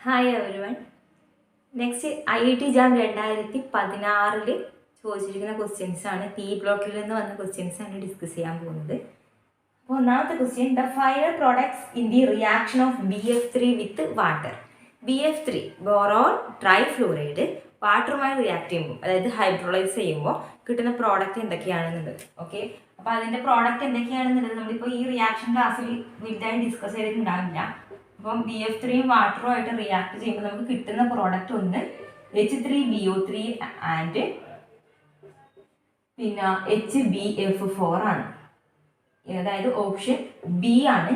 Hi everyone. Next IIT JAM 2016 ചോദിച്ചിരിക്കുന്ന questions ആണ്. P ബ്ലോക്കിൽ നിന്ന് വന്ന ക്വസ്റ്റ്യൻസ് ആണ് ഡിസ്കസ് ചെയ്യാൻ പോകുന്നത്. അപ്പോൾ ഒന്നാമത്തെ question, the final products in the reaction of BF3 with water. BF3 boron trifluoride വാട്ടറുമായി റിയാക്ട് ചെയ്യുമ്പോൾ, അതായത് ഹൈഡ്രോളൈസ് ചെയ്യുമ്പോൾ കിട്ടുന്ന പ്രോഡക്റ്റ് എന്തൊക്കെയാണെന്നുള്ളത്. ഓക്കെ, അപ്പോൾ അതിൻ്റെ പ്രോഡക്റ്റ് എന്തൊക്കെയാണെന്നുള്ളത് നമ്മളിപ്പോൾ ഈ റിയാക്ഷൻ ക്ലാസ്സിൽ വലുതായി ഡിസ്കസ് ചെയ്തിട്ടുണ്ടാവില്ല. അപ്പം BF3 വാട്ടറുമായിട്ട് റിയാക്ട് ചെയ്യുമ്പോൾ നമുക്ക് കിട്ടുന്ന പ്രോഡക്റ്റ് ഒന്ന് H3BO3 ആൻഡ് പിന്നെ HBF4 ആണ്. അതായത് ഓപ്ഷൻ ബി ആണ്.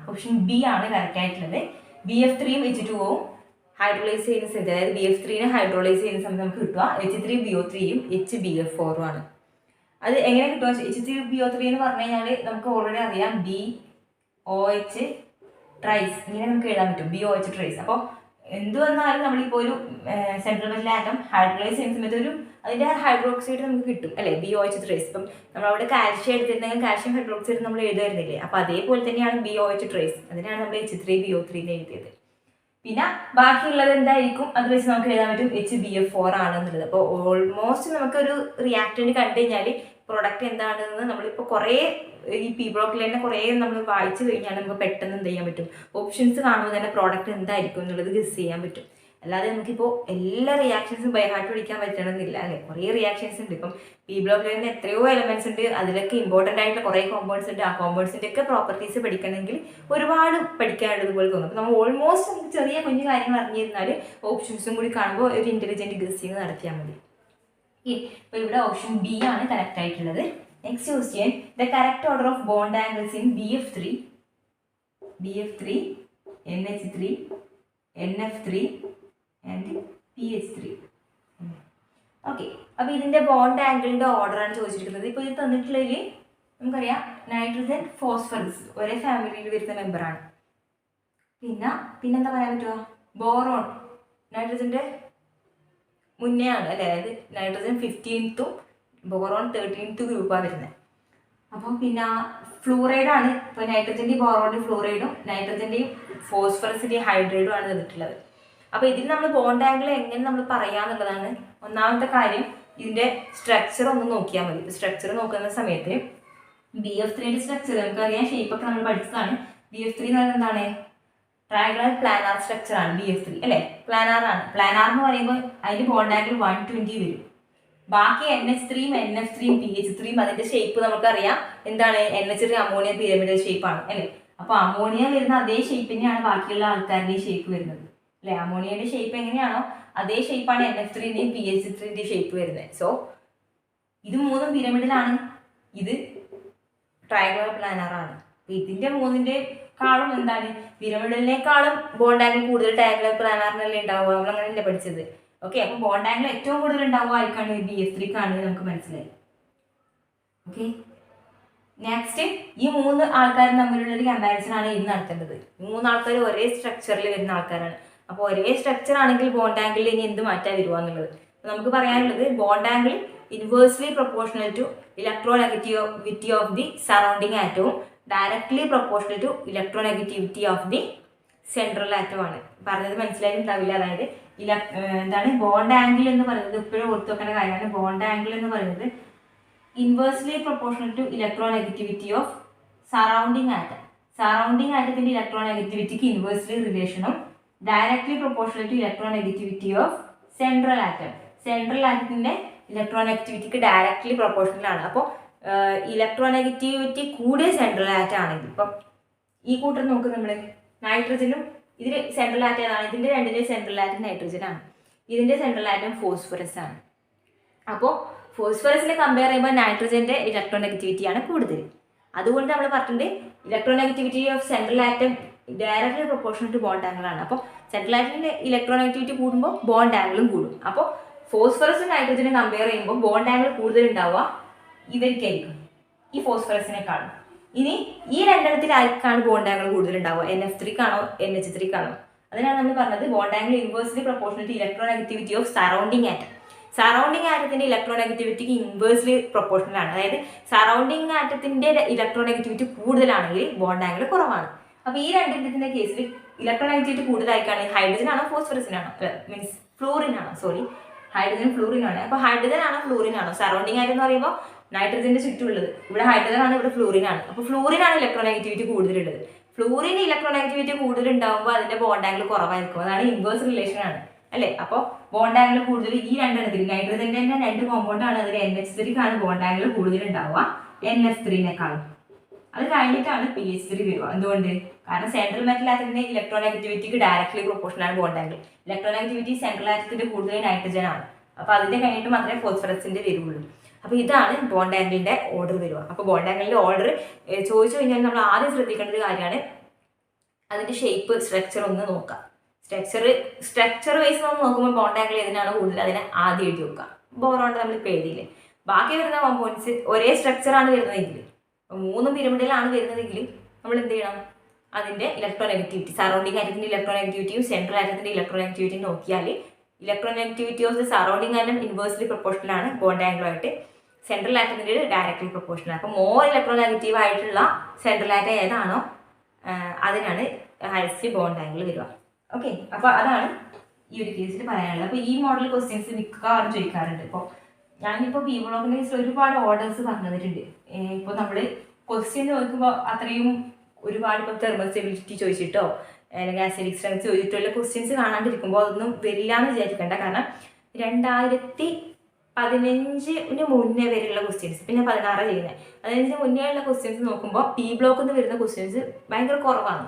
ഓപ്ഷൻ ബി ആണ് കറക്റ്റ് ആയിട്ടുള്ളത്. BF3യും H2O ഹൈഡ്രോളൈസ് ചെയ്യുന്ന സമയത്ത്, അതായത് BF3നെ ഹൈഡ്രോളൈസ് ചെയ്യുന്ന സമയത്ത് നമുക്ക് കിട്ടുക H3BO3യും HBF4ഉം ആണ്. അത് എങ്ങനെ കിട്ടുക? H3BO3 എന്ന് പറഞ്ഞു കഴിഞ്ഞാൽ നമുക്ക് ഓൾറെഡി അറിയാം, BOH ട്രൈസ്, ഇങ്ങനെ നമുക്ക് എഴുതാൻ പറ്റും, BOH ട്രൈസ്. അപ്പോൾ എന്ത് വന്നാലും നമ്മളിപ്പോൾ ഒരു സെൻട്രൽ മെറ്റൽ ആറ്റം ഹൈഡ്രോളൈസ് ചെയ്യുന്ന സമയത്ത് അതിൻ്റെ ഹൈഡ്രോക്സൈഡ് നമുക്ക് കിട്ടും അല്ലേ, BOH ട്രേസ്. ഇപ്പം നമ്മളവിടെ കാൽഷ്യം എടുത്തിരുന്നെങ്കിൽ കാൽഷ്യം ഹൈഡ്രോക്സൈഡ് നമ്മൾ എഴുതായിരുന്നില്ലേ, അപ്പോൾ അതേപോലെ തന്നെയാണ് BOH ട്രേസ്. അതിനാണ് നമ്മൾ H3BO3 എഴുതിയത്. പിന്നെ ബാക്കിയുള്ളത് എന്തായിരിക്കും, അത് വെച്ച് നമുക്ക് എഴുതാൻ പറ്റും HBF4 ആണെന്നുള്ളത്. അപ്പോൾ ഓൾമോസ്റ്റ് നമുക്കൊരു റിയാക്ടൻ്റ് കണ്ടു കഴിഞ്ഞാൽ പ്രൊഡക്റ്റ് എന്താണെന്ന് നമ്മളിപ്പോൾ കുറേ ഈ പി ബ്ലോക്കിൽ തന്നെ കുറേ നമ്മൾ വായിച്ചു കഴിഞ്ഞാൽ നമുക്ക് പെട്ടെന്ന് എന്ത് ചെയ്യാൻ പറ്റും, ഓപ്ഷൻസ് കാണുമ്പോൾ തന്നെ പ്രോഡക്റ്റ് എന്തായിരിക്കും എന്നുള്ളത് ഗസ് ചെയ്യാൻ പറ്റും. അല്ലാതെ നമുക്കിപ്പോൾ എല്ലാ റിയാക്ഷൻസും ബൈ ഹാർട്ട് പഠിക്കാൻ പറ്റണമെന്നില്ല അല്ലേ. കുറേ റിയാക്ഷൻസ് ഉണ്ട്. ഇപ്പം പി ബ്ലോക്കിൽ തന്നെ എത്രയോ എലമെന്റ്സ് ഉണ്ട്, അതിലൊക്കെ ഇമ്പോർട്ടൻ്റ് ആയിട്ടുള്ള കുറേ കോമ്പൗണ്ട്സ് ഉണ്ട്. ആ കോമ്പൗണ്ട്സിൻ്റെ ഒക്കെ പ്രോപ്പർട്ടീസ് പഠിക്കണമെങ്കിൽ ഒരുപാട് പഠിക്കാനുള്ളത് പോലെ തോന്നും. അപ്പോൾ നമ്മൾ ഓൾമോസ്റ്റ് നമുക്ക് ചെറിയ കുഞ്ഞു കാര്യങ്ങൾ അറിഞ്ഞിരുന്നാൽ ഓപ്ഷൻസും കൂടി കാണുമ്പോൾ ഒരു ഇൻ്റലിജൻറ്റ് ഗസ്സിങ് നടത്തിയാൽ മതി. ഇപ്പോൾ ഇവിടെ ഓപ്ഷൻ ബി ആണ് കറക്റ്റ് ആയിട്ടുള്ളത്. Next question, the correct order of bond angles in BF3, NH3, NF3 and PH3. Okay, അപ്പോൾ ഇതിൻ്റെ ബോണ്ട് ആംഗിളിൻ്റെ ഓർഡറാണ് ചോദിച്ചിരിക്കുന്നത്. ഇപ്പോൾ ഇത് തന്നിട്ടുള്ളതിൽ നമുക്കറിയാം നൈട്രജൻ ഫോസ്ഫറസ് ഒരേ ഫാമിലിയിൽ വരുന്ന മെമ്പറാണ്. പിന്നെന്താ പറയാൻ പറ്റുക, ബോറോൺ നൈട്രജൻ്റെ മുന്നേ ആണ് അല്ലേ, അതായത് നൈട്രജൻ 15th ബോറോൺ 13th ഗ്രൂപ്പാണ് വരുന്നത്. അപ്പോൾ പിന്നെ ഫ്ലൂറൈഡാണ്. ഇപ്പോൾ നൈട്രജൻ്റെയും ബോറോണിൻ്റെ ഫ്ലൂറൈഡും നൈട്രജൻ്റെയും ഫോസ്ഫറസിൻ്റെയും ഹൈഡ്രൈഡും ആണ് തന്നിട്ടുള്ളത്. അപ്പോൾ ഇതിൽ നമ്മൾ ബോണ്ട് ആംഗിൾ എങ്ങനെ നമ്മൾ പറയാന്നുള്ളതാണ് ഒന്നാമത്തെ കാര്യം. ഇതിൻ്റെ സ്ട്രക്ചർ ഒന്ന് നോക്കിയാൽ മതി. സ്ട്രക്ചർ നോക്കുന്ന സമയത്ത് BF3ൻ്റെ സ്ട്രക്ചർ നമുക്കറിയാം, ഷേപ്പൊക്കെ നമ്മൾ പഠിച്ചതാണ്. BF3 എന്ന് പറയുന്നത് എന്താണ്, ട്രയാങ്കുലർ പ്ലാനാർ സ്ട്രക്ചർ ആണ് BF3 അല്ലേ, പ്ലാനാർ ആണ്. പ്ലാനാർ എന്ന് പറയുമ്പോൾ അതിന് ബോണ്ട് ആംഗിൾ 120 വരും. ബാക്കി NH3യും NF3യും PH3യും അതിന്റെ ഷേപ്പ് നമുക്കറിയാം എന്താണ്, NH3 അമോണിയ പിരമിഡൽ ഷേപ്പാണ് അല്ലേ. അപ്പോൾ അമോണിയ വരുന്ന അതേ ഷേപ്പ് തന്നെയാണ് ബാക്കിയുള്ള ആൾക്കാരുടെ ഷേപ്പ് വരുന്നത് അല്ലേ. അമോണിയയുടെ ഷേപ്പ് എങ്ങനെയാണോ അതേ ഷേപ്പാണ് NF3ൻ്റെയും PH3ൻ്റെയും ഷേപ്പ് വരുന്നത്. സോ ഇത് മൂന്നും പിരമിഡിലാണ്, ഇത് ട്രയാങ്കുലർ പ്ലാനാർ ആണ്. അപ്പോൾ ഇതിന്റെ മൂന്നിന്റെ കാളും എന്താണ്, പിരമിഡലിനേക്കാളും ബോണ്ട് ആംഗിൾ കൂടുതൽ ട്രയാങ്കുലർ പ്ലാനാറിനല്ലേ ഉണ്ടാവുക, നമ്മളങ്ങനെയല്ലേ പഠിച്ചത്. ഓക്കെ, അപ്പോൾ ബോണ്ട് ആംഗിൾ ഏറ്റവും കൂടുതൽ ഉണ്ടാവുക ആർക്കാണ്, BF3ക്കാണ് നമുക്ക് മനസ്സിലായി. ഓക്കെ, നെക്സ്റ്റ് ഈ മൂന്ന് ആൾക്കാരും തമ്മിലുള്ള ഒരു കമ്പാരിസൺ ആണ് ഇന്ന് നടത്തേണ്ടത്. ഈ മൂന്ന് ആൾക്കാർ ഒരേ സ്ട്രക്ചറിൽ വരുന്ന ആൾക്കാരാണ്. അപ്പോൾ ഒരേ സ്ട്രക്ചർ ആണെങ്കിൽ ബോണ്ട് ആംഗിളിൽ ഇനി എന്ത് മാറ്റാൻ വരുക എന്നുള്ളത് നമുക്ക് പറയാനുള്ളത്, bond angle inversely proportional to electronegativity of the surrounding ആറ്റവും directly proportional to electronegativity of the central atom ആണ്. പറഞ്ഞത് മനസ്സിലായിട്ടുണ്ടാവില്ല. അതായത് എന്താണ് ബോണ്ട് ആംഗിൾ എന്ന് പറയുന്നത്, ഇപ്പോഴും ഓർത്ത് വെക്കേണ്ട കാര്യമാണ്. ബോണ്ട് ആംഗിൾ എന്ന് പറയുന്നത് inversely proportional to electronegativity of surrounding atom. Surrounding ആറ്റത്തിന്റെ ഇലക്ട്രോനെഗറ്റിവിറ്റിക്ക് ഇൻവേഴ്സ്ലി റിലേഷനും directly proportional to electronegativity of central atom. Central ആറ്റത്തിന്റെ ഇലക്ട്രോനെഗറ്റിവിറ്റിക്ക് ഡയറക്ട്ലി പ്രൊപ്പോർഷണൽ ആണ്. അപ്പോൾ ഇലക്ട്രോനെഗറ്റിവിറ്റി കൂടിയ സെൻട്രൽ ആറ്റം ആണെങ്കിൽ, ഇപ്പം ഈ കൂട്ടർ നോക്ക്, നമ്മൾ നൈട്രജനും ഇതിൽ സെൻട്രൽ ആറ്റം ഏതാണ്, ഇതിൻ്റെ രണ്ടിൻ്റെ സെൻട്രൽ ആറ്റം നൈട്രജൻ ആണ്, ഇതിൻ്റെ സെൻട്രൽ ആറ്റം ഫോസ്ഫറസ് ആണ്. അപ്പോൾ ഫോസ്ഫറസിനെ കമ്പയർ ചെയ്യുമ്പോൾ നൈട്രജൻ്റെ ഇലക്ട്രോനെഗറ്റിവിറ്റി ആണ് കൂടുതൽ. അതുകൊണ്ട് നമ്മൾ പറഞ്ഞിട്ടുണ്ട് electronegativity of central atom directly proportional to bond angle ആണ്. അപ്പോൾ സെൻട്രൽ ആറ്റത്തിൻ്റെ ഇലക്ട്രോനെഗറ്റിവിറ്റി കൂടുമ്പോൾ ബോണ്ട് ആംഗിളും കൂടും. അപ്പോൾ ഫോസ്ഫറസും നൈട്രജനും കമ്പയർ ചെയ്യുമ്പോൾ ബോണ്ട് ആംഗിൾ കൂടുതൽ ഉണ്ടാവുക ഇവർക്കായിരിക്കും, ഈ ഫോസ്ഫറസിനേക്കാളും. ഇനി ഈ രണ്ടെണ്ണത്തിൽ ആർക്കാണ് ബോണ്ട് ആംഗിൾ കൂടുതൽ ഉണ്ടാവുക, NF3ക്കാണോ NH3ക്കാണോ? അതിനാണ് നമ്മൾ പറഞ്ഞത് bond angle inversely proportional to electronegativity of surrounding atom. Surrounding ആറ്റത്തിന്റെ ഇലക്ട്രോനെഗറ്റിവിറ്റിക്ക് ഇൻവേഴ്സ്ലി പ്രൊപ്പോർഷണൽ ആണ്. അതായത് സറൗണ്ടിങ് ആറ്റത്തിന്റെ ഇലക്ട്രോനെഗറ്റിവിറ്റി കൂടുതലാണെങ്കിൽ ബോണ്ട് ആംഗിൾ കുറവാണ്. അപ്പോൾ ഈ രണ്ടിൻ്റെ കേസിൽ ഇലക്ട്രോനെഗറ്റിവിറ്റി കൂടുതലായിക്കാണ് ഹൈഡ്രജൻ ആണോ ഫോസ്ഫറസിനാണോ മീൻസ് ഫ്ലൂറിനാണോ സോറി ഹൈഡ്രജൻ ഫ്ലൂറിനാണ്. അപ്പോൾ ഹൈഡ്രജൻ ആണോ ഫ്ലൂറിനാണോ സറൗണ്ടിങ് ആയിട്ട് എന്ന് പറയുമ്പോൾ നൈട്രജൻ്റെ ചുറ്റുമുള്ളത് ഇവിടെ ഹൈഡ്രജൻ ആണ് ഇവിടെ ഫ്ലൂറിനാണ്. അപ്പോൾ ഫ്ലൂറിനാണ് ഇലക്ട്രോനെഗറ്റിവിറ്റി കൂടുതലുള്ളത്. ഫ്ലൂറിന് ഇലക്ട്രോനെഗറ്റിവിറ്റി കൂടുതലുണ്ടാകുമ്പോൾ അതിൻ്റെ ബോണ്ട് ആംഗിൾ കുറവായിരിക്കും. അതാണ് ഇൻവേഴ്സ് റിലേഷൻ ആണ് അല്ലേ. അപ്പോൾ ബോണ്ട് ആംഗിൾ കൂടുതൽ ഈ രണ്ടെണ്ണത്തിൽ നൈട്രജൻ്റെ തന്നെ 2 കോമ്പൗണ്ടാണ് അതിൽ NH3 ബോണ്ട് ആംഗിൾ കൂടുതലുണ്ടാവുക NH3-നേക്കാളും. അത് കഴിഞ്ഞിട്ടാണ് PH3 വരിക. എന്തുകൊണ്ട്? കാരണം സെൻട്രൽ മെറ്റൽ ആറ്റത്തിന്റെ ഇലക്ട്രോനെഗറ്റിവിറ്റിക്ക് ഡയറക്ട്ലി പ്രൊപ്പോർഷണൽ ആണ് ബോണ്ട് ആംഗിൾ. ഇലക്ട്രോനെഗറ്റിവിറ്റി സെൻട്രൽ ആറ്റത്തിന്റെ കൂടുതൽ നൈട്രജൻ ആണ്. അപ്പോൾ അതിന്റെ കഴിഞ്ഞിട്ട് മാത്രമേ ഫോസ്ഫറസിന്റെ വരുള്ളൂ. അപ്പോൾ ഇതാണ് ബോണ്ട് ആംഗിളിന്റെ ഓർഡർ വരിക. അപ്പോൾ ബോണ്ട് ആംഗിളിന്റെ ഓർഡർ ചോദിച്ചു കഴിഞ്ഞാൽ നമ്മൾ ആദ്യം ശ്രദ്ധിക്കേണ്ട ഒരു കാര്യമാണ് അതിന്റെ ഷേപ്പ് സ്ട്രക്ചർ ഒന്ന് നോക്കാം. സ്ട്രക്ചർ വൈസ് നമ്മൾ നോക്കുമ്പോൾ ബോണ്ട് ആംഗിൾ ഏതിനാണ് കൂടുതൽ അതിനെ ആദ്യം എഴുതി വെക്കുക. ബോറോണ്ട് നമ്മൾ ഇപ്പോൾ എഴുതിയില്ലേ. ബാക്കി വരുന്ന കോമ്പൗണ്ട്സ് ഒരേ സ്ട്രക്ചറാണ് വരുന്നതെങ്കിൽ 3 പിരമിഡിലാണ് വരുന്നതെങ്കിൽ നമ്മൾ എന്ത് ചെയ്യണം? അതിൻ്റെ ഇലക്ട്രോനെഗറ്റിവിറ്റി സറൗണ്ടിങ് ആറ്റത്തിൻ്റെ ഇലക്ട്രോനെഗറ്റിവിറ്റിയും സെൻട്രൽ ആറ്റത്തിൻ്റെ ഇലക്ട്രോനെഗറ്റിവിറ്റിയും നോക്കിയാൽ electronegativity of the surrounding atom inversely proportional ആണ് ബോണ്ട് ആംഗിളുമായിട്ട്. സെൻട്രൽ ആറ്റത്തിൻ്റെ ഡയറക്ട്ലി പ്രൊപ്പോർഷണൽ. അപ്പോൾ മോർ ഇലക്ട്രോനെഗറ്റീവ് ആയിട്ടുള്ള സെൻട്രൽ ആറ്റം ഏതാണോ അതിനാണ് ഹയസ്റ്റ് ബോണ്ട് ആംഗിൾ വരിക. ഓക്കെ, അപ്പോൾ അതാണ് ഈ ഒരു കേസിൽ പറയാനുള്ളത്. അപ്പോൾ ഈ മോഡൽ ക്വസ്റ്റ്യൻസ് മിക്കവാറും ചോദിക്കാറുണ്ട്. ഇപ്പോൾ ഞാനിപ്പോൾ പി ബ്ലോക്കിൻ്റെ കേസിൽ ഒരുപാട് ഓർഡേഴ്സ് പറഞ്ഞു തന്നിട്ടുണ്ട്. ഇപ്പോൾ നമ്മൾ ക്വസ്റ്റ്യൻ ചോദിക്കുമ്പോൾ അത്രയും ഒരുപാട് ഇപ്പോൾ തെർമൽ സ്റ്റെബിലിറ്റി ചോദിച്ചിട്ടോ അല്ലെങ്കിൽ ആസിഡിക് സ്ട്രെങ്ത് ചോദിച്ചിട്ടുള്ള ക്വസ്റ്റ്യൻസ് കാണാണ്ടിരിക്കുമ്പോൾ അതൊന്നും വരില്ല എന്ന് വിചാരിക്കേണ്ട. കാരണം 2015 മുന്നേ വരെയുള്ള ക്വസ്റ്റ്യൻസ് പിന്നെ 16 ചെയ്യുന്നത് 15 മുന്നേ ഉള്ള ക്വസ്റ്റ്യൻസ് നോക്കുമ്പോൾ പി ബ്ലോക്കിൽ നിന്ന് വരുന്ന ക്വസ്റ്റ്യൻസ് ഭയങ്കര കുറവാണ്.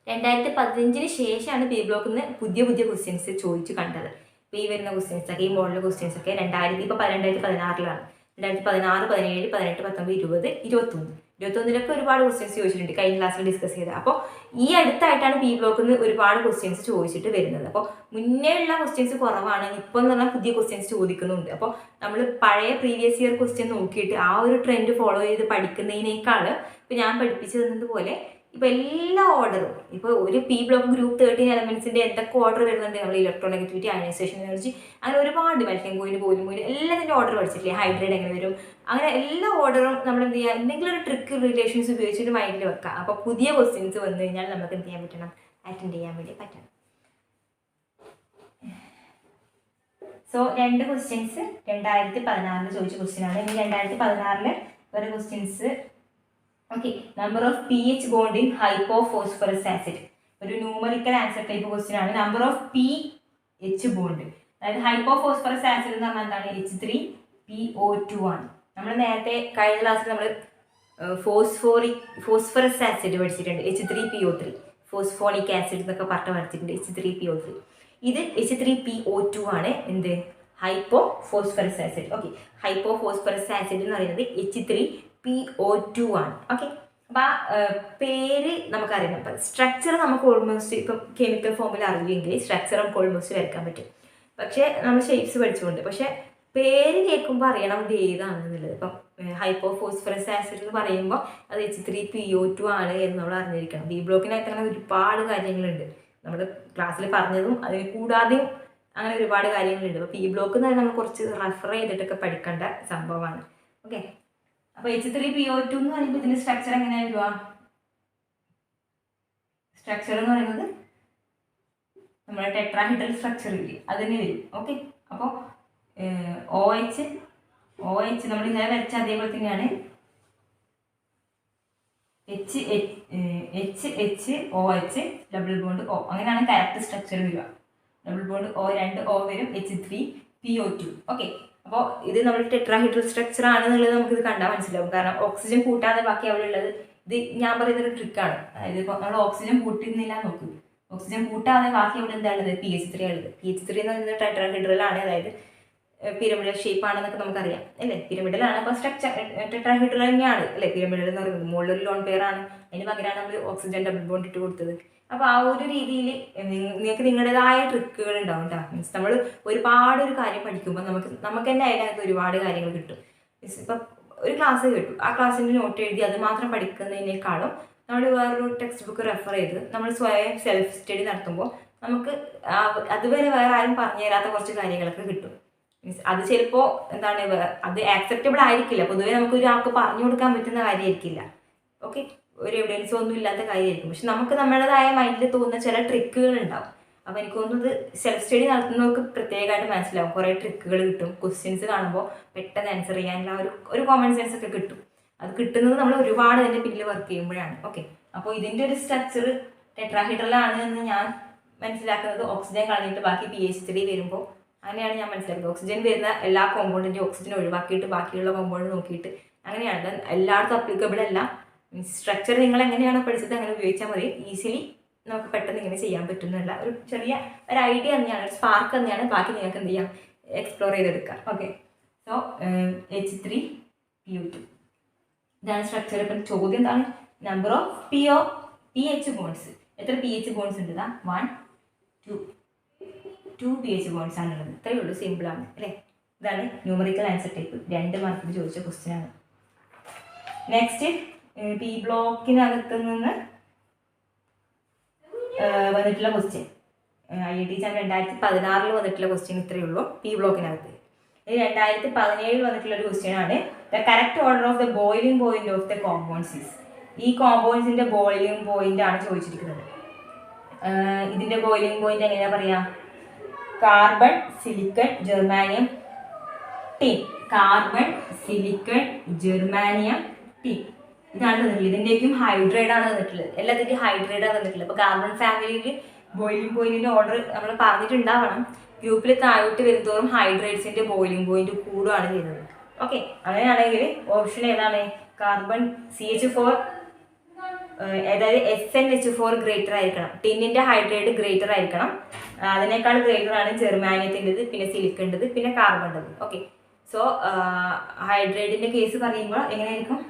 2015 ശേഷമാണ് പി ബ്ലോക്കിൽ നിന്ന് പുതിയ ക്വസ്റ്റ്യൻസ് ചോദിച്ചു കണ്ടത്. ഇപ്പോൾ ഈ വരുന്ന ക്വസ്റ്റ്യൻസ് ഒക്കെ ഈ മോഡൽ ക്വസ്റ്റ്യൻസ് ഒക്കെ 2016-ലാണ്. 2016, 17, 18, 19, 20, 21 ഒരുപാട് ക്വസ്റ്റ്യൻസ് ചോദിച്ചിട്ടുണ്ട് കഴിഞ്ഞ ക്ലാസ്സിൽ ഡിസ്കസ് ചെയ്തത്. അപ്പോൾ ഈ അടുത്തായിട്ടാണ് പി ബ്ലോക്കിൽ നിന്ന് ഒരുപാട് ക്വസ്റ്റ്യൻസ് ചോദിച്ചിട്ട് വരുന്നത്. അപ്പോൾ മുന്നേ ഉള്ള ക്വസ്റ്റ്യൻസ് കുറവാണ്. ഇപ്പോൾ എന്ന് പറഞ്ഞാൽ പുതിയ ക്വസ്റ്റ്യൻസ് ചോദിക്കുന്നുണ്ട്. അപ്പോൾ നമ്മൾ പഴയ പ്രീവിയസ് ഇയർ ക്വസ്റ്റ്യൻ നോക്കിയിട്ട് ആ ഒരു ട്രെൻഡ് ഫോളോ ചെയ്ത് പഠിക്കുന്നതിനേക്കാൾ ഇപ്പോൾ ഞാൻ പഠിപ്പിച്ചു തന്നതുപോലെ ഇപ്പോൾ എല്ലാ ഓർഡറും ഇപ്പോൾ ഒരു പി ബ്ലോക്ക് ഗ്രൂപ്പ് 13 എലമെന്റ്സിന്റെ എന്തൊക്കെ ഓർഡർ വരുന്നുണ്ട് നമ്മൾ ഇലക്ട്രോനെഗറ്റിവിറ്റി, അയണൈസേഷൻ എനർജി, അങ്ങനെ ഒരുപാട് മെൽറ്റിംഗ് പോയിന്റ്, ബോയിലിംഗ് പോയിന്റ് എല്ലാത്തിൻ്റെ ഓർഡർ പഠിച്ചിട്ടില്ലേ. ഹൈഡ്രേറ്റ് എങ്ങനെ വരും, അങ്ങനെ എല്ലാ ഓർഡറും നമ്മൾ എന്ത് ചെയ്യുക, എന്തെങ്കിലും ഒരു ട്രിക്ക് റിലേഷൻസ് ഉപയോഗിച്ചിട്ട് മൈൻഡിൽ വെക്കുക. അപ്പോൾ പുതിയ ക്വസ്റ്റ്യൻസ് വന്നു കഴിഞ്ഞാൽ നമുക്ക് എന്ത് ചെയ്യാൻ പറ്റണം, അറ്റൻഡ് ചെയ്യാൻ വേണ്ടി പറ്റണം. സോ 2 ക്വസ്റ്റ്യൻസ് 2016 ചോദിച്ച ക്വസ്റ്റ്യൻ ആണ്. ഇനി 2016 ഒരു questions okay. Number of PH bond in hypophosphorous acid, ഒരു ന്യൂമറിക്കൽ ആൻസർ ടൈപ്പ് ക്വസ്റ്റ്യൻ ആണ്. നമ്പർ ഓഫ് PH ബോണ്ട്, അതായത് ഹൈപ്പോഫോസ്ഫറസ് ആസിഡ് എന്ന് പറഞ്ഞാൽ എന്താണ്, H3PO2 ആണ്. നമ്മൾ നേരത്തെ കഴിഞ്ഞ ക്ലാസ്സിൽ നമ്മൾ ഫോസ്ഫറസ് ആസിഡ് പഠിച്ചിട്ടുണ്ട്, H3PO3, ഫോസ്ഫോണിക് ആസിഡ് എന്നൊക്കെ പഠിച്ചിട്ടുണ്ട്, H3PO3. ഇത് H3PO2 ആണ്. എന്ത്, ഹൈപ്പോഫോസ്ഫറസ് ആസിഡ്. ഓക്കെ, ഹൈപ്പോഫോസ്ഫറസ് ആസിഡ് എന്ന് പറയുന്നത് H3PO2 ആണ്. ഓക്കെ, അപ്പം ആ പേര് നമുക്കറിയാം. അപ്പം സ്ട്രക്ചർ നമുക്ക് ഓൾമോസ്റ്റ് ഇപ്പം കെമിക്കൽ ഫോമിൽ അറിയുമെങ്കിൽ സ്ട്രക്ചർ നമുക്ക് ഓൾമോസ്റ്റ് വരയ്ക്കാൻ പറ്റും. പക്ഷേ നമ്മൾ ഷേപ്സ് പഠിച്ചുകൊണ്ട്, പക്ഷേ പേര് കേൾക്കുമ്പോൾ അറിയണം ഇത് ഏതാണെന്നുള്ളത്. ഇപ്പം ഹൈപ്പോഫോസ്ഫറസ് ആസിഡ് എന്ന് പറയുമ്പോൾ അത് H3PO2 ആണ് എന്ന് നമ്മൾ അറിഞ്ഞിരിക്കണം. ബി ബ്ലോക്കിനകത്ത് അങ്ങനെ ഒരുപാട് കാര്യങ്ങളുണ്ട്, നമ്മൾ ക്ലാസ്സിൽ പറഞ്ഞതും അതിന് കൂടാതെയും അങ്ങനെ ഒരുപാട് കാര്യങ്ങളുണ്ട്. അപ്പോൾ പി ബ്ലോക്ക് എന്ന് പറഞ്ഞാൽ നമ്മൾ കുറച്ച് റെഫർ ചെയ്തിട്ടൊക്കെ പഠിക്കേണ്ട സംഭവമാണ്. ഓക്കെ, അപ്പോൾ H3PO2 എന്ന് പറയുമ്പോൾ ഇതിൻ്റെ സ്ട്രക്ചർ എങ്ങനെയാണ് വരിക? സ്ട്രക്ചർ എന്ന് പറയുന്നത് നമ്മുടെ ടെട്രാഹൈഡ്രൽ സ്ട്രക്ചർ ഇല്ലേ, അതിന് വരും. ഓക്കെ, അപ്പോൾ OH നമ്മൾ ഇങ്ങനെ വരച്ച അതേപോലെ തന്നെയാണ് HOH ഡബിൾ ബോണ്ട് O, അങ്ങനെയാണ് കറക്റ്റ് സ്ട്രക്ചർ വരിക. ഡബിൾ ബോണ്ട് O, 2 O വരും, H3PO2. ഓക്കെ, അപ്പോൾ ഇത് നമ്മൾ ടെട്രാഹൈഡ്രൽ സ്ട്രക്ചർ ആണെന്നുള്ളത് നമുക്കിത് കണ്ടാൽ മനസ്സിലാവും. കാരണം ഓക്സിജൻ കൂട്ടാതെ ബാക്കി അവിടെ ഉള്ളത്, ഇത് ഞാൻ പറയുന്നൊരു ട്രിക്കാണ്. അതായത് ഇപ്പോൾ നമ്മൾ ഓക്സിജൻ കൂട്ടുന്നില്ല നോക്കും, ഓക്സിജൻ കൂട്ടാതെ ബാക്കി അവിടെ എന്താണുള്ളത്, PH3 ഉള്ളത്. PH3 എന്ന് പറയുന്നത് ടെട്രാഹൈഡ്രലാണ്, അതായത് പിരമിഡൽ ഷേപ്പ് ആണെന്നൊക്കെ നമുക്കറിയാം അല്ലേ. പിരമിഡലാണ്, അപ്പോൾ സ്ട്രക്ചർ ടെട്രാഹൈഡ്രൽ തന്നെയാണ് അല്ലേ പിരമിഡൽ എന്ന് പറയുന്നത്. മുകളിലൊരു ലോൺ പെയർ ആണ്, അതിന് പകരമാണ് നമ്മൾ ഓക്സിജൻ ഡബിൾ ബോണ്ട് ഇട്ട് കൊടുത്തത്. അപ്പോൾ ആ ഒരു രീതിയിൽ നിങ്ങൾക്ക് നിങ്ങളുടേതായ ട്രിക്കുകൾ ഉണ്ടാവും കേട്ടോ. മീൻസ് നമ്മൾ ഒരുപാട് ഒരു കാര്യം പഠിക്കുമ്പോൾ നമുക്ക് തന്നെ അതിനകത്ത് ഒരുപാട് കാര്യങ്ങൾ കിട്ടും. മീൻസ് ഇപ്പം ഒരു ക്ലാസ് കേട്ടു, ആ ക്ലാസ്സിൻ്റെ നോട്ട് എഴുതി അത് മാത്രം പഠിക്കുന്നതിനേക്കാളും നമ്മൾ വേറൊരു ടെക്സ്റ്റ് ബുക്ക് റെഫർ ചെയ്ത് നമ്മൾ സ്വയം സെൽഫ് സ്റ്റഡി നടത്തുമ്പോൾ നമുക്ക് അതുവരെ വേറെ ആരും പറഞ്ഞു തരാത്ത കുറച്ച് കാര്യങ്ങളൊക്കെ കിട്ടും. മീൻസ് അത് ചിലപ്പോൾ എന്താണ്, അത് ആക്സെപ്റ്റബിൾ ആയിരിക്കില്ല, പൊതുവേ നമുക്ക് ഒരാൾക്ക് പറഞ്ഞു കൊടുക്കാൻ പറ്റുന്ന കാര്യമായിരിക്കില്ല. ഓക്കെ, ഒരു എവിഡൻസോ ഒന്നും ഇല്ലാത്ത കാര്യമായിരിക്കും. പക്ഷെ നമുക്ക് നമ്മുടേതായ മൈൻഡിൽ തോന്നുന്ന ചില ട്രിക്കുകൾ ഉണ്ടാവും. അപ്പോൾ എനിക്ക് തോന്നുന്നത് സെൽഫ് സ്റ്റഡി നടത്തുന്നവർക്ക് പ്രത്യേകമായിട്ട് മനസ്സിലാവും. കുറേ ട്രിക്കുകൾ കിട്ടും. ക്വസ്റ്റ്യൻസ് കാണുമ്പോൾ പെട്ടെന്ന് ആൻസർ ചെയ്യാനുള്ള ഒരു കോമൺ സെൻസ് ഒക്കെ കിട്ടും. അത് കിട്ടുന്നത് നമ്മൾ ഒരുപാട് അതിൻ്റെ പിന്നിൽ വർക്ക് ചെയ്യുമ്പോഴാണ്. ഓക്കെ, അപ്പോൾ ഇതിൻ്റെ ഒരു സ്ട്രക്ചർ ടെട്രാഹൈഡ്രലാണ് എന്ന് ഞാൻ മനസ്സിലാക്കുന്നത് ഓക്സിജൻ കളഞ്ഞിട്ട് ബാക്കി pH3 വരുമ്പോൾ അങ്ങനെയാണ് ഞാൻ മനസ്സിലാക്കുന്നത്. ഓക്സിജൻ വരുന്ന എല്ലാ കോമ്പൗണ്ടിൻ്റെയും ഓക്സിജൻ ഒഴിവാക്കിയിട്ട് ബാക്കിയുള്ള കോമ്പൗണ്ട് നോക്കിയിട്ട് അങ്ങനെയാണ്. എല്ലായിടത്തും അപ്ലിക്കബിൾ അല്ല. സ്ട്രക്ചർ നിങ്ങൾ എങ്ങനെയാണോ പഠിച്ചത് അങ്ങനെ ഉപയോഗിച്ചാൽ മതി. ഈസിലി നമുക്ക് പെട്ടെന്ന് ഇങ്ങനെ ചെയ്യാൻ പറ്റുന്നില്ല. ഒരു ചെറിയ ഒരു ഐഡിയ തന്നെയാണ്, ഒരു സ്പാർക്ക് തന്നെയാണ്. ബാക്കി നിങ്ങൾക്ക് എന്ത് ചെയ്യാം, എക്സ്പ്ലോർ ചെയ്തെടുക്കാം. ഓക്കെ, സോ H3PO2 ഇതാണ് സ്ട്രക്ചർ. ഇപ്പം ചോദ്യം എന്താണ്? Number of pH bonds. എത്ര pH ബോൺസ് ഉണ്ട്? 1 2 pH ബോൺസ് ആണുള്ളത്. ഇത്രയേ ഉള്ളൂ, സിമ്പിളാണ് അല്ലേ? ഇതാണ് ന്യൂമറിക്കൽ ആൻസർ ടൈപ്പ്. 2 മാർക്കിന് ചോദിച്ച ക്വസ്റ്റ്യൻ ആണ്. നെക്സ്റ്റ് പി ബ്ലോക്കിനകത്ത് നിന്ന് വന്നിട്ടുള്ള ക്വസ്റ്റ്യൻ. IIT ജാം 2016 വന്നിട്ടുള്ള ക്വസ്റ്റ്യൻ ഇത്രയേ ഉള്ളൂ പി ബ്ലോക്കിനകത്ത്. ഇത് 2017 വന്നിട്ടുള്ള ഒരു ക്വസ്റ്റ്യൻ ആണ്. The correct order of the boiling point of the compounds is. ഈ കോമ്പൗണ്ട്സിന്റെ ബോയിലിംഗ് പോയിന്റ് ആണ് ചോദിച്ചിരിക്കുന്നത്. ഇതിന്റെ ബോയിലിംഗ് പോയിന്റ് എങ്ങനെയാ പറയാ? Carbon, silicon, germanium, tin. Carbon, silicon, germanium, tin. ഇതാണ് തന്നിട്ടുള്ളത്. ഇതിൻ്റെയും ഹൈഡ്രേറ്റ് ആണ് തന്നിട്ടുള്ളത്. എല്ലാത്തിൻ്റെയും ഹൈഡ്രേറ്റ് ആണ് തന്നിട്ടുള്ളത്. അപ്പോൾ കാർബൺ ഫാമിലിയിൽ ബോയിലിംഗ് പോയിന്റിന്റെ ഓർഡർ നമ്മൾ പറഞ്ഞിട്ടുണ്ടാവണം. ഗ്രൂപ്പിൽ താഴോട്ട് വരുന്നതോറും ഹൈഡ്രേറ്റ്സിന്റെ ബോയിലിംഗ് പോയിന്റ് കൂടുകയാണ് ചെയ്യുന്നത്. ഓക്കെ, അങ്ങനെയാണെങ്കിൽ ഓപ്ഷൻ ഏതാണ്? കാർബൺ CH4, അതായത് SnH4 ഗ്രേറ്റർ ആയിരിക്കണം. ടിന്നിന്റെ ഹൈഡ്രേറ്റ് ഗ്രേറ്റർ ആയിരിക്കണം. അതിനേക്കാൾ ഗ്രേറ്റർ ആണ് ജെർമാനിയത്തിൻ്റെത്, പിന്നെ സിലിക്കണ്ടത്, പിന്നെ കാർബണിൻ്റെത്. ഓക്കെ, സോ ഹൈഡ്രേറ്റിന്റെ കേസ് പറയുമ്പോൾ എങ്ങനെയായിരിക്കും?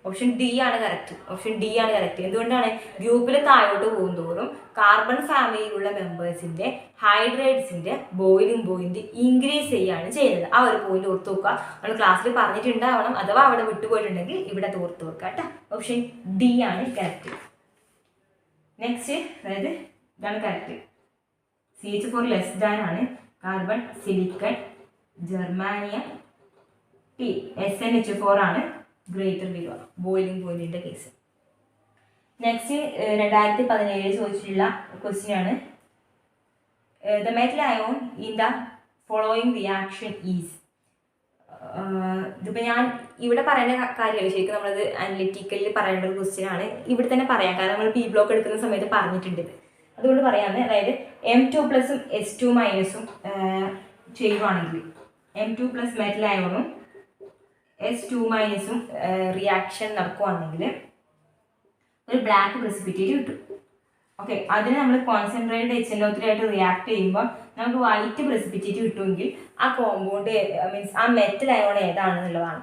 ഓപ്ഷൻ ഡി ആണ് കറക്റ്റ്. ഓപ്ഷൻ ഡി ആണ് കറക്റ്റ്. എന്തുകൊണ്ടാണ്? ഗ്രൂപ്പിൽ താഴോട്ട് പോകുന്തോറും കാർബൺ ഫാമിലിയിലുള്ള മെമ്പേഴ്സിന്റെ ഹൈഡ്രേറ്റ്സിന്റെ ബോയിലിംഗ് പോയിന്റ് ഇൻക്രീസ് ചെയ്യാണ് ചെയ്യുന്നത്. ആ ഒരു പോയിന്റ് ഓർത്ത് വെക്കുക. നമ്മൾ ക്ലാസ്സിൽ പറഞ്ഞിട്ടുണ്ടാവണം, അഥവാ അവിടെ വിട്ടുപോയിട്ടുണ്ടെങ്കിൽ ഇവിടെ ഓർത്ത് വെക്കുക കേട്ടോ. ഓപ്ഷൻ ഡി ആണ് കറക്റ്റ്. നെക്സ്റ്റ്, അതായത് ഇതാണ് കറക്റ്റ്. CH4 ലെസ് ദാൻ ആണ്. Carbon, silicon, germanium, tin. SnH4 ആണ് ഗ്രേറ്റർ വരിക ബോയിലിംഗ് പോയിന്റിന്റെ കേസ്. നെക്സ്റ്റ് 2017 ചോദിച്ചിട്ടുള്ള ക്വസ്റ്റ്യൻ ആണ്. The metal ion in the following reaction is. ഇതിപ്പോൾ ഞാൻ ഇവിടെ പറയേണ്ട കാര്യമല്ല, ശരിക്കും നമ്മളത് അനലിറ്റിക്കലിൽ പറയേണ്ട ഒരു ക്വസ്റ്റ്യൻ ആണ്. ഇവിടെ തന്നെ പറയാം, കാരണം നമ്മൾ പി ബ്ലോക്ക് എടുക്കുന്ന സമയത്ത് പറഞ്ഞിട്ടുണ്ട് ഇത്. അതുകൊണ്ട് പറയാമെന്ന്. അതായത് M2+ S2- ചെയ്യുവാണെങ്കിൽ M2+ മെറ്റൽ അയോണും S2- റിയാക്ഷൻ നടക്കുവാണെങ്കിൽ ഒരു ബ്ലാക്ക് പ്രസിപ്പിറ്റേറ്റ് കിട്ടും. ഓക്കെ, അതിന് നമ്മൾ കോൺസെൻട്രേറ്റഡ് HNO3 ആയിട്ട് റിയാക്ട് ചെയ്യുമ്പോൾ നമുക്ക് വൈറ്റ് പ്രസിപ്പിറ്റേറ്റ് കിട്ടുമെങ്കിൽ ആ കോമ്പൗണ്ട് മീൻസ് ആ മെറ്റൽ അയോൺ ഏതാണെന്നുള്ളതാണ്.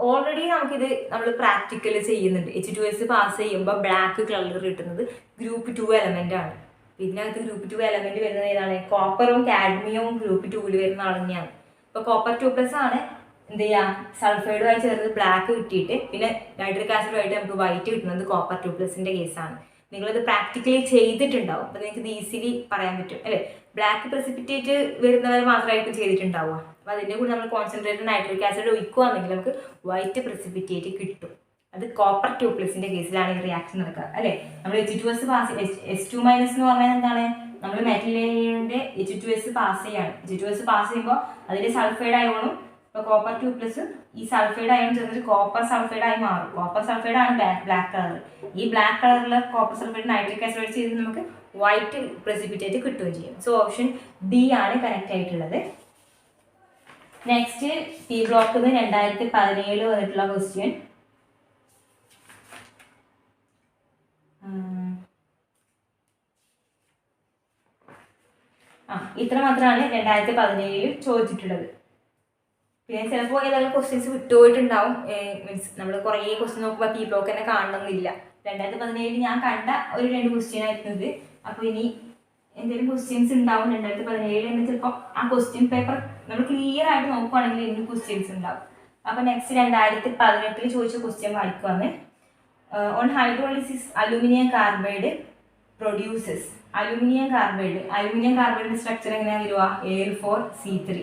ഓൾറെഡി നമുക്കിത് നമ്മൾ പ്രാക്ടിക്കൽ ചെയ്യുന്നുണ്ട്. H2S പാസ് ചെയ്യുമ്പോൾ ബ്ലാക്ക് കളർ കിട്ടുന്നത് ഗ്രൂപ്പ് 2 എലമെന്റ് ആണ്. ഇതിനകത്ത് ഗ്രൂപ്പ് 2 എലമെന്റ് വരുന്നത് ഏതാണ്? കോപ്പറും കാഡ്മിയവും ഗ്രൂപ്പ് 2 വരുന്ന ആൾ തന്നെയാണ്. ഇപ്പോൾ കോപ്പർ 2+ ആണ് എന്ത് ചെയ്യുക, സൾഫൈഡുമായി ചേർന്ന് ബ്ലാക്ക് കിട്ടിയിട്ട് പിന്നെ നൈട്രിക് ആസിഡുമായിട്ട് നമുക്ക് വൈറ്റ് കിട്ടുന്നത് കോപ്പർ 2+ന്റെ കേസാണ്. നിങ്ങളത് പ്രാക്ടിക്കലി ചെയ്തിട്ടുണ്ടാവും. അപ്പോൾ നിങ്ങൾക്ക് ഇത് ഈസിലി പറയാൻ പറ്റും അല്ലേ. ബ്ലാക്ക് പ്രസിപ്പിറ്റേറ്റ് വരുന്നവർ മാത്രമായിരിക്കും ചെയ്തിട്ടുണ്ടാവുക. അപ്പോൾ അതിൻ്റെ കൂടെ നമ്മൾ കോൺസെൻട്രേറ്റഡ് നൈട്രിക് ആസിഡ് ഒഴിക്കുകയാണെങ്കിൽ നമുക്ക് വൈറ്റ് പ്രസിപ്പിറ്റേറ്റ് കിട്ടും. അത് കോപ്പർ 2+ന്റെ കേസിലാണ് ഈ റിയാക്ഷൻ നടക്കുക അല്ലേ. നമ്മൾ H2S പാസ് S2- എന്ന് പറഞ്ഞാൽ എന്താണ്? നമ്മൾ മെറ്റലിന്റെ H2S പാസ് ചെയ്യാണ്. H2S പാസ് ചെയ്യുമ്പോൾ അതിന്റെ സൾഫൈഡ് അയോണും ഇപ്പോൾ കോപ്പർ 2+ ഈ സൾഫൈഡ് അയോൺ ചേർന്നിട്ട് കോപ്പർ സൾഫൈഡ് ആയി മാറും. കോപ്പർ സൾഫൈഡ് ആണ് ബ്ലാക്ക് കളർ. ഈ ബ്ലാക്ക് കളറിൽ കോപ്പർ സൾഫൈഡ് നൈട്രിക് ആസിഡ് ചെയ്ത് നമുക്ക് വൈറ്റ് പ്രസിപ്പിറ്റേറ്റ് കിട്ടുകയും ചെയ്യും. സോ ഓപ്ഷൻ ഡി ആണ് കറക്റ്റ് ആയിട്ടുള്ളത്. നെക്സ്റ്റ് പി ബ്ലോക്കിൽ നിന്ന് 2017 വന്നിട്ടുള്ള ക്വസ്റ്റ്യൻ. ഇത്ര മാത്രമാണ് 2017 ചോദിച്ചിട്ടുള്ളത്. പിന്നെ ചിലപ്പോൾ ഏതായാലും ക്വസ്റ്റ്യൻസ് വിട്ടുപോയിട്ടുണ്ടാവും. മീൻസ് നമ്മൾ കുറേ ക്വസ്റ്റ്യൻ നോക്കുമ്പോൾ പി ബ്ലോക്ക് തന്നെ കാണണമെന്നില്ല. 2017 ഞാൻ കണ്ട ഒരു 2 ക്വസ്റ്റ്യൻ ആയിരുന്നു ഇത്. അപ്പോൾ ഇനി എന്തെങ്കിലും ക്വസ്റ്റ്യൻസ് ഉണ്ടാവും 2017 എന്ന്. ചിലപ്പോൾ ആ ക്വസ്റ്റ്യൻ പേപ്പർ നമ്മൾ ക്ലിയർ ആയിട്ട് നോക്കുവാണെങ്കിൽ ഇനി ക്വസ്റ്റ്യൻസ് ഉണ്ടാവും. അപ്പോൾ നെക്സ്റ്റ് 2018 ചോദിച്ച ക്വസ്റ്റ്യൻ വായിക്കുവാന്ന്. On hydrolysis aluminium carbide produces. Aluminium കാർബൈഡിന്റെ സ്ട്രക്ചർ എങ്ങനെയാണ് വരിക? Al4C3.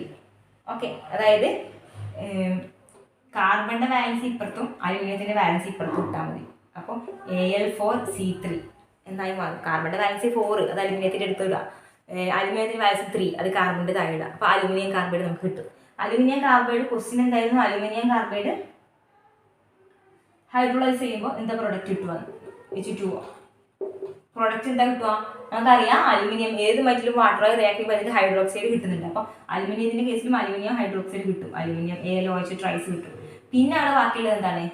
ഓക്കെ, അതായത് കാർബണിന്റെ വാലൻസി ഇപ്പുറത്തും അലൂമിനിയത്തിന്റെ വാലൻസി ഇപ്പുറത്തും ഇട്ടാൽ മതി. അപ്പം Al4C3 എന്നായി മാറും. കാർബണിൻ്റെ വാലൻസി 4, അത് അലുമിനിയത്തിൻ്റെ അടുത്ത് ഇടുക. അലുമിനിയത്തിൻ്റെ വാലൻസി 3, അത് കാർബണിൻ്റെ താഴെ ഇടുക. അപ്പോൾ അലുമിനിയം കാർബൈഡ് നമുക്ക് കിട്ടും. അലുമിനിയം കാർബൈഡ് ക്വസ്റ്റ്യൻ എന്തായിരുന്നു? അലുമിനിയം കാർബൈഡ് ഹൈഡ്രോളൈസ് ചെയ്യുമ്പോൾ എന്താ പ്രൊഡക്റ്റ് കിട്ടുക? H2O. പ്രൊഡക്റ്റ് എന്താ കിട്ടുക? നമുക്കറിയാം അലുമിനിയം ഏത് മെറ്റലും വാട്ടറായി റിയാക്ട് ചെയ്യുമ്പോൾ അതിന് ഹൈഡ്രോക്സൈഡ് കിട്ടുന്നുണ്ട്. അപ്പം അലുമിനിയത്തിൻ്റെ കേസിലും അലുമിനിയം ഹൈഡ്രോക്സൈഡ് കിട്ടും. അലുമിനിയം AlOH ട്രൈസ് കിട്ടും. പിന്നെ അവിടെ ബാക്കിയുള്ളത് എന്താണ്?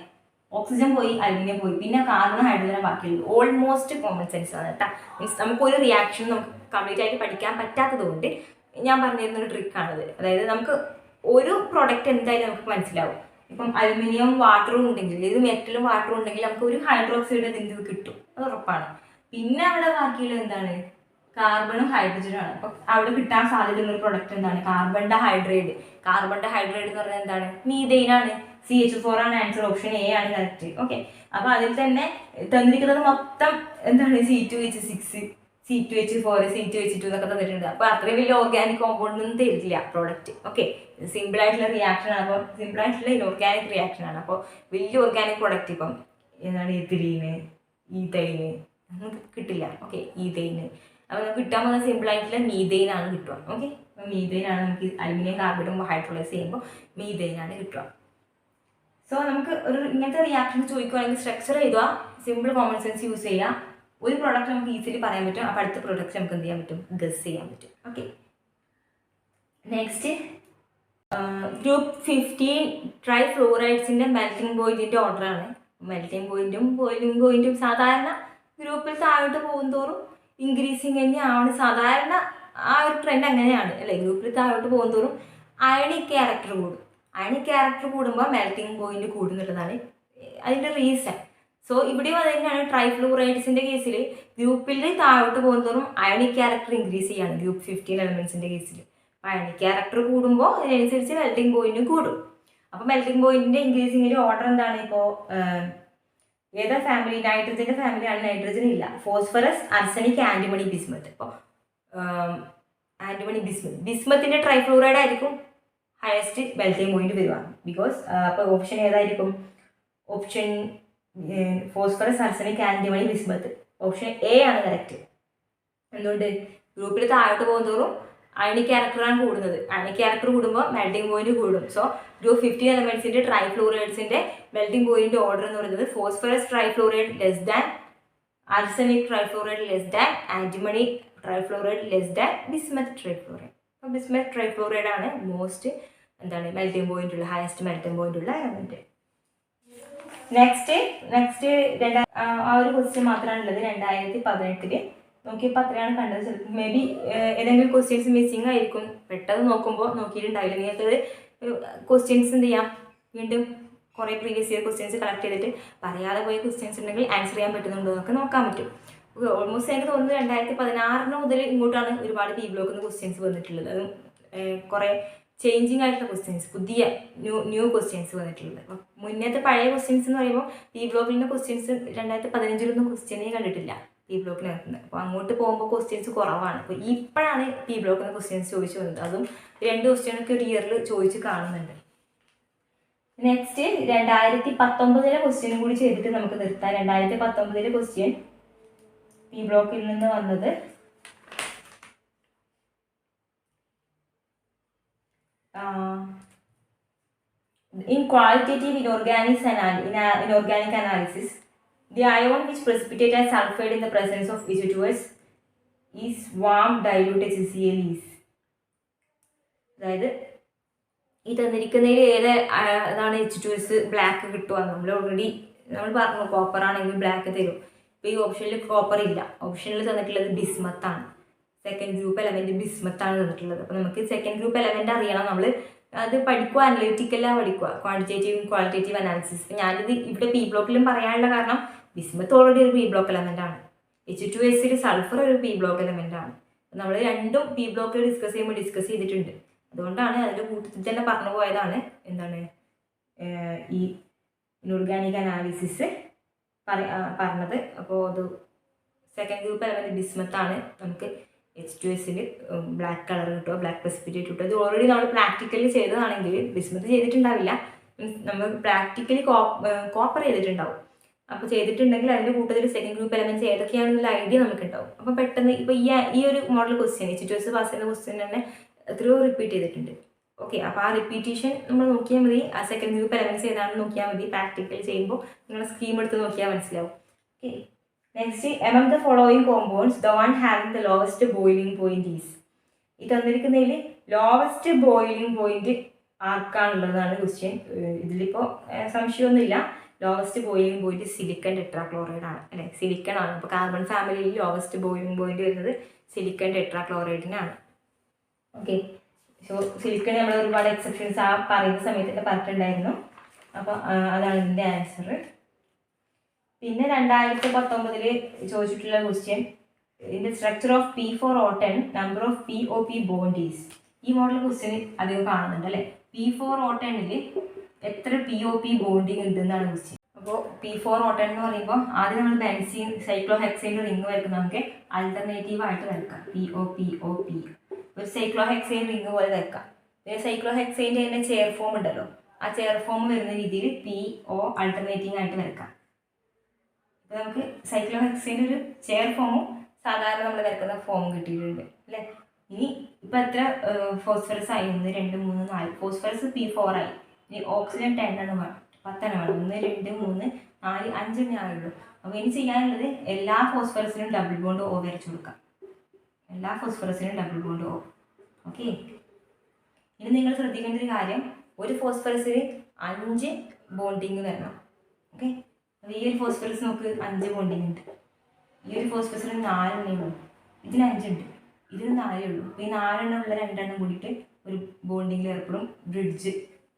ഓക്സിജൻ പോയി, അലുമിനിയം പോയി, പിന്നെ കാർബൺ ഹൈഡ്രജൻ ബാക്കിയുള്ളത്. ഓൾമോസ്റ്റ് കോമൺ സെൻസ് ആണ് കേട്ടോ. മീൻസ് നമുക്കൊരു റിയാക്ഷൻ നമുക്ക് കംപ്ലീറ്റ് ആയിട്ട് പഠിക്കാൻ പറ്റാത്തത് കൊണ്ട് ഞാൻ പറഞ്ഞിരുന്നൊരു ട്രിക്കാണിത്. അതായത് നമുക്ക് ഒരു പ്രൊഡക്റ്റ് എന്തായാലും നമുക്ക് മനസ്സിലാവും. ഇപ്പം അലുമിനിയം വാട്ടറും ഉണ്ടെങ്കിൽ, ഏത് മെറ്റലും വാട്ടറും ഉണ്ടെങ്കിൽ നമുക്ക് ഒരു ഹൈഡ്രോക്സൈഡ് എന്ത് കിട്ടും, അത് ഉറപ്പാണ്. പിന്നെ അവിടെ ബാക്കിയുള്ളത് എന്താണ്? കാർബണും ഹൈഡ്രജനും ആണ്. അപ്പം അവിടെ കിട്ടാൻ സാധ്യതയുള്ള ഒരു പ്രൊഡക്റ്റ് എന്താണ്? Carbon dihydrate. കാർബൺ ഡൈഹൈഡ്രേറ്റ് എന്ന് പറഞ്ഞാൽ എന്താണ്? മീഥെയ്നാണ്. CH4 ആണ് ആൻസർ. ഓപ്ഷൻ A ആണ് കറക്റ്റ്. ഓക്കെ, അപ്പോൾ അതിൽ തന്നെ തന്നിരിക്കുന്നത് മൊത്തം എന്താണ്? C2H6, C2H4, C2H2 എന്നൊക്കെ തന്നിട്ടുണ്ട്. അപ്പോൾ അത്രയും വലിയ ഓർഗാനിക് കോമ്പൗണ്ട് ഒന്നും തരില്ല പ്രോഡക്റ്റ്. ഓക്കെ, സിമ്പിൾ ആയിട്ടുള്ള റിയാക്ഷൻ ആണ്. അപ്പോൾ സിമ്പിൾ ആയിട്ടുള്ള ഇനോർഗാനിക് റിയാക്ഷൻ ആണ്. അപ്പോൾ വലിയ ഓർഗാനിക് പ്രൊഡക്റ്റ് ഇപ്പം എന്താണ്? എത്തിലീന്, ഈതൈന് നമുക്ക് കിട്ടില്ല. ഓക്കെ, ഈതൈന്. അപ്പോൾ നമുക്ക് കിട്ടാൻ പോകുന്ന സിമ്പിൾ ആയിട്ടുള്ള മീഥെയ്നാണ് കിട്ടുക. ഓക്കെ, അപ്പോൾ മീഥെയ്നാണ് നമുക്ക് അലുമിനിയം കാർബൈഡും ഹൈഡ്രോളൈസ് ചെയ്യുമ്പോൾ മീഥെയ്നാണ് കിട്ടുക. സോ നമുക്ക് ഒരു ഇങ്ങനത്തെ റിയാക്ഷൻ ചോദിക്കുകയാണെങ്കിൽ സ്ട്രക്ചർ എഴുതുക, സിമ്പിൾ കോമൺ സെൻസ് യൂസ് ചെയ്യുക. ഒരു പ്രോഡക്റ്റ് നമുക്ക് ഈസിലി പറയാൻ പറ്റും. അപ്പോൾ അടുത്ത പ്രോഡക്റ്റ് നമുക്ക് എന്ത് ചെയ്യാൻ പറ്റും? ഗസ് ചെയ്യാൻ പറ്റും. ഓക്കെ, നെക്സ്റ്റ് ഗ്രൂപ്പ് 15 ട്രൈഫ്ലൂറൈഡ്സിൻ്റെ മെൽറ്റിംഗ് പോയിന്റിൻ്റെ ഓർഡറാണ്. മെൽറ്റിംഗ് പോയിന്റും ബോയിലിംഗ് പോയിന്റും സാധാരണ ഗ്രൂപ്പിൽ താഴോട്ട് പോകുന്തോറും ഇൻക്രീസിങ് തന്നെയാണ്. സാധാരണ ആ ഒരു ട്രെൻഡ് അങ്ങനെയാണ് അല്ലേ? ഗ്രൂപ്പിൽ താഴോട്ട് പോകുന്തോറും അയണിക് ക്യാരക്ടർ കൂടും. അയണിക് ക്യാരക്ടർ കൂടുമ്പോൾ മെൽറ്റിംഗ് പോയിന്റ് കൂടുന്നുള്ളതാണ് അതിൻ്റെ റീസൺ. സോ ഇവിടെയും അത് തന്നെയാണ്. ട്രൈഫ്ലൂറൈഡ്സിൻ്റെ കേസിൽ ഗ്രൂപ്പിൽ താഴോട്ട് പോകുന്നതോറും അയണിക് ക്യാരക്ടർ ഇൻക്രീസ് ചെയ്യാണ്. ഗ്രൂപ്പ് 15 എലമെൻസിൻ്റെ കേസിൽ അയണിക് ക്യാരക്ടർ കൂടുമ്പോൾ അതിനനുസരിച്ച് മെൽറ്റിംഗ് പോയിന്റും കൂടും. അപ്പോൾ മെൽറ്റിംഗ് പോയിന്റിൻ്റെ ഇൻക്രീസിങ്ങിൻ്റെ ഓർഡർ എന്താണ്? ഇപ്പോൾ ഏതാ ഫാമിലി? നൈട്രജൻ്റെ ഫാമിലിയാണ്. നൈട്രജൻ ഇല്ല. Phosphorus, arsenic, antimony, bismuth. അപ്പോൾ ആൻറ്റിമണി, ബിസ്മത്തിൻ്റെ ട്രൈഫ്ലൂറൈഡ് ആയിരിക്കും ഹയസ്റ്റ് മെൽറ്റിംഗ് പോയിന്റ് വരിക. ബിക്കോസ് അപ്പോൾ ഓപ്ഷൻ ഏതായിരിക്കും? Option phosphorus, arsenic, antimony, bismuth. Option A ആണ് കറക്റ്റ്. എന്തുകൊണ്ട്? ഗ്രൂപ്പിൽ താഴോട്ട് പോകുന്നതോറും അയണിക് ക്യാരക്ടറാണ് കൂടുന്നത്. അയണിക് ക്യാരക്ടർ കൂടുമ്പോൾ മെൽറ്റിംഗ് പോയിന്റ് കൂടും. സോ ഗ്രൂപ്പ് 15 എലമെൻസിൻ്റെ ട്രൈഫ്ലൂറൈഡ്സിൻ്റെ മെൽറ്റിംഗ് പോയിന്റ് ഓർഡർ എന്ന് പറയുന്നത് phosphorus trifluoride less than, arsenic trifluoride less than, antimony trifluoride less than, bismuth trifluoride. അപ്പോൾ ബിസ്മത്ത് ട്രൈഫ്ലൂറൈഡ് ആണ് മോസ്റ്റ് എന്താണ് മെൽറ്റിംഗ് പോയിന്റ് ഉള്ള, ഹയസ്റ്റ് മെൽറ്റിംഗ് പോയിന്റ് ഉള്ള എലമെന്റ്. നെക്സ്റ്റ് ആ ഒരു ക്വസ്റ്റ്യൻ മാത്രമാണുള്ളത് 2018 നോക്കിയപ്പോൾ അത്രയാണ് കണ്ടത്. ചിലപ്പോൾ മേ ബി ഏതെങ്കിലും ക്വസ്റ്റ്യൻസ് മിസ്സിങ് ആയിരിക്കും. പെട്ടെന്ന് നോക്കുമ്പോൾ നോക്കിയിട്ടുണ്ടാവില്ല. നിങ്ങൾക്കത് ക്വസ്റ്റ്യൻസ് എന്ത് ചെയ്യാം? വീണ്ടും കുറേ പ്രീവിയസ് ഇയർ ക്വസ്റ്റ്യൻസ് കളക്ട് ചെയ്തിട്ട് പറയാതെ പോയ ക്വസ്റ്റ്യൻസ് ഉണ്ടെങ്കിൽ ആൻസർ ചെയ്യാൻ പറ്റുന്നുണ്ടോ എന്നൊക്കെ നോക്കാൻ പറ്റും. ഓൾമോസ്റ്റ് എനിക്ക് തോന്നുന്നു 2016 മുതൽ ഇങ്ങോട്ടാണ് ഒരുപാട് പി ബ്ലോക്കിൽ നിന്ന് ക്വസ്റ്റ്യൻസ് വന്നിട്ടുള്ളത്. അതും കുറേ ചേഞ്ചിങ് ആയിട്ടുള്ള ക്വസ്റ്റ്യൻസ്, പുതിയ ന്യൂ ക്വസ്റ്റ്യൻസ് വന്നിട്ടുള്ളത്. അപ്പം മുന്നത്തെ പഴയ ക്വസ്റ്റ്യൻസ് എന്ന് പറയുമ്പോൾ പി ബ്ലോക്കിൽ നിന്ന് ക്വസ്റ്റ്യൻസ് 2015 ക്വസ്റ്റ്യനേ കണ്ടിട്ടില്ല പി ബ്ലോക്കിനകത്ത് നിന്ന്. അപ്പോൾ അങ്ങോട്ട് പോകുമ്പോൾ ക്വസ്റ്റ്യൻസ് കുറവാണ്. അപ്പോൾ ഇപ്പോഴാണ് പി ബ്ലോക്കിൽ നിന്ന് ക്വസ്റ്റ്യൻസ് ചോദിച്ചു വന്നത്. അതും 2 ക്വസ്റ്റ്യനൊക്കെ ഒരു ഇയറിൽ ചോദിച്ച് കാണുന്നുണ്ട്. നെക്സ്റ്റ് 2019 ക്വസ്റ്റ്യനും കൂടി ചെയ്തിട്ട് നമുക്ക് നിർത്താം. 2019 ക്വസ്റ്റ്യൻ പി ബ്ലോക്കിൽ നിന്ന് വന്നത് in qualitative inorganic analysis, the ion which precipitate as sulfide in the presence of H2S is warm dilute HCl is. അതായത് ഈ തന്നിരിക്കുന്നതിൽ ഏതാണ് H2S ബ്ലാക്ക് കിട്ടുക? നമ്മൾ പറഞ്ഞു കോപ്പർ ആണെങ്കിൽ ബ്ലാക്ക് തരും. ഇപ്പോൾ ഈ ഓപ്ഷനിൽ കോപ്പർ ഇല്ല. ഓപ്ഷനിൽ തന്നിട്ടുള്ളത് ബിസ്മത്താണ്. സെക്കൻഡ് ഗ്രൂപ്പ് എലമെൻറ്റ് ബിസ്മത്താണ് തന്നിട്ടുള്ളത്. അപ്പോൾ നമുക്ക് സെക്കൻഡ് ഗ്രൂപ്പ് എലമെൻറ്റ് അറിയണം. നമ്മൾ അത് പഠിക്കുക, അനലിറ്റിക്കലാണ് പഠിക്കുക, ക്വാണ്ടിറ്റേറ്റീവും ക്വാളിറ്റേറ്റീവ് അനാലിസിസ്. ഞാനിത് ഇവിടെ പി ബ്ലോക്കിലും പറയാനുള്ള കാരണം ബിസ്മത്ത് ഓൾറെഡി ഒരു പി ബ്ലോക്ക് എലമെൻ്റ് ആണ്. H2S സൾഫർ ഒരു പി ബ്ലോക്ക് എലമെൻ്റ് ആണ്. നമ്മൾ രണ്ടും പി ബ്ലോക്കിൽ ഡിസ്കസ് ചെയ്തിട്ടുണ്ട്. അതുകൊണ്ടാണ് അതിൻ്റെ കൂട്ടത്തിൽ തന്നെ പറഞ്ഞു പോയതാണ് എന്താണ് ഈ ഇനോർഗാനിക് അനാലിസിസ് പറഞ്ഞത്. അപ്പോൾ അത് സെക്കൻഡ് ഗ്രൂപ്പ് എലമെൻറ്റ് ബിസ്മത്താണ്. നമുക്ക് H2S ബ്ലാക്ക് കളർ കിട്ടുക, ബ്ലാക്ക് പ്രസിപ്പിറ്റേറ്റ് കിട്ടുക. ഇത് ഓൾറെഡി നമ്മൾ പ്രാക്ടിക്കലി ചെയ്തതാണെങ്കിൽ ബിസ്മത്ത് ചെയ്തിട്ടുണ്ടാവില്ല. മീൻസ് നമ്മൾ പ്രാക്ടിക്കലി കോപ്പർ ചെയ്തിട്ടുണ്ടാവും. അപ്പോൾ ചെയ്തിട്ടുണ്ടെങ്കിൽ അതിൻ്റെ കൂട്ടത്തിൽ സെക്കൻഡ് ഗ്രൂപ്പ് എലമെൻറ്റ്സ് ഏതൊക്കെയാണെന്നുള്ള ഐഡിയ നമുക്കുണ്ടാവും. അപ്പോൾ പെട്ടെന്ന് ഇപ്പോൾ ഈ ഒരു മോഡൽ ക്വസ്റ്റ്യൻ HTS പാസ് ചെയ്യുന്ന ക്വസ്റ്റ്യൻ തന്നെ എത്രയോ റിപ്പീറ്റ് ചെയ്തിട്ടുണ്ട്. ഓക്കെ, അപ്പോൾ ആ റിപ്പീറ്റേഷൻ നമ്മൾ നോക്കിയാൽ മതി. ആ സെക്കൻഡ് ഗ്രൂപ്പ് എലമെൻറ്റ്സ് ഏതാണെന്ന് നോക്കിയാൽ മതി. പ്രാക്ടിക്കൽ ചെയ്യുമ്പോൾ നിങ്ങൾ സ്കീം എടുത്ത് നോക്കിയാൽ മനസ്സിലാവും. Okay, next, among the following compounds the one having the lowest boiling point is. ഈ തന്നിരിക്കുന്നതിൽ ലോവസ്റ്റ് ബോയിലിംഗ് പോയിന്റ് ആർക്കാണുള്ളതാണ് ക്വസ്റ്റ്യൻ. ഇതിലിപ്പോൾ സംശയമൊന്നുമില്ല. Lowest boiling point silicon tetrachloride ആണ് അല്ലേ, സിലിക്കൺ ആണ്. അപ്പോൾ കാർബൺ ഫാമിലിയിൽ ലോവസ്റ്റ് ബോയിലിംഗ് പോയിന്റ് വരുന്നത് സിലിക്കൺ ടെട്രാക്ലോറൈഡിനാണ്. ഓക്കെ, സോ സിലിക്കൺ നമ്മൾ ഒരുപാട് എക്സെപ്ഷൻസ് ആ പറയുന്ന സമയത്തൊക്കെ പറഞ്ഞിട്ടുണ്ടായിരുന്നു. അപ്പോൾ അതാണ് ഇതിൻ്റെ ആൻസർ. പിന്നെ 2019 ചോദിച്ചിട്ടുള്ള question, in the structure of P4O10 number of POP bond is. ഈ മോഡൽ ക്വസ്റ്റ്യൻ അധികം കാണുന്നുണ്ട് അല്ലേ. P4O10 എത്ര POP ബോണ്ടിങ് ഉണ്ടെന്നാണ് ക്വസ്റ്റ്യൻ. അപ്പോൾ P4O10 എന്ന് പറയുമ്പോൾ ആദ്യം നമ്മൾ ബെൻസീൻ സൈക്ലോഹെക്സൈൻ റിംഗ് വരയ്ക്കും. നമുക്ക് ആൾട്ടർനേറ്റീവ് ആയിട്ട് വരക്കാം POP. ഒരു സൈക്ലോഹെക്സൈൻ റിംഗ് പോലെ വരക്കാം. പിന്നെ സൈക്ലോഹെക്സൈൻ്റെ തന്നെ ചെയർ ഫോം ഉണ്ടല്ലോ, ആ ചെയർ ഫോം വരുന്ന രീതിയിൽ PO ആൾട്ടർനേറ്റീവ് ആയിട്ട് വരക്കാം. അപ്പോൾ നമുക്ക് സൈക്ലോഹെക്സൈൻ്റെ ഒരു ചെയർ ഫോമും സാധാരണ നമ്മൾ വരക്കുന്ന ഫോം കിട്ടിയിട്ടുണ്ട് അല്ലേ. ഇനി ഇപ്പം എത്ര ഫോസ്ഫറസ് ആയി? 1 2 3 4. ഫോസ്ഫറസ് P4 ആയി. ഇനി ഓക്സിജൻ 10 വേണം, 10 വേണം. 1 2 3 4 5 ആയുള്ളൂ. അപ്പോൾ ഇനി ചെയ്യാനുള്ളത് എല്ലാ ഫോസ്ഫറസിനും ഡബിൾ ബോണ്ട് O വരച്ചു കൊടുക്കാം. എല്ലാ ഫോസ്ഫറസിനും ഡബിൾ ബോണ്ട് O. ഓക്കെ, ഇനി നിങ്ങൾ ശ്രദ്ധിക്കേണ്ട ഒരു കാര്യം, ഒരു ഫോസ്ഫറസിന് 5 ബോണ്ടിങ് വരണം. ഓക്കെ, അപ്പോൾ ഈ ഒരു ഫോസ്ഫറസ് നമുക്ക് 5 ബോണ്ടിങ് ഉണ്ട്. ഈ ഒരു ഫോസ്ഫറസിന് 4 ഉള്ളൂ. ഇതിന് 5 ഉണ്ട്, ഇതിന് 4 ഉള്ളൂ. അപ്പോൾ ഈ 4 ഉള്ള 2 കൂടിയിട്ട് ഒരു ബോണ്ടിങ്ങിൽ ഏർപ്പെടും. ബ്രിഡ്ജ്,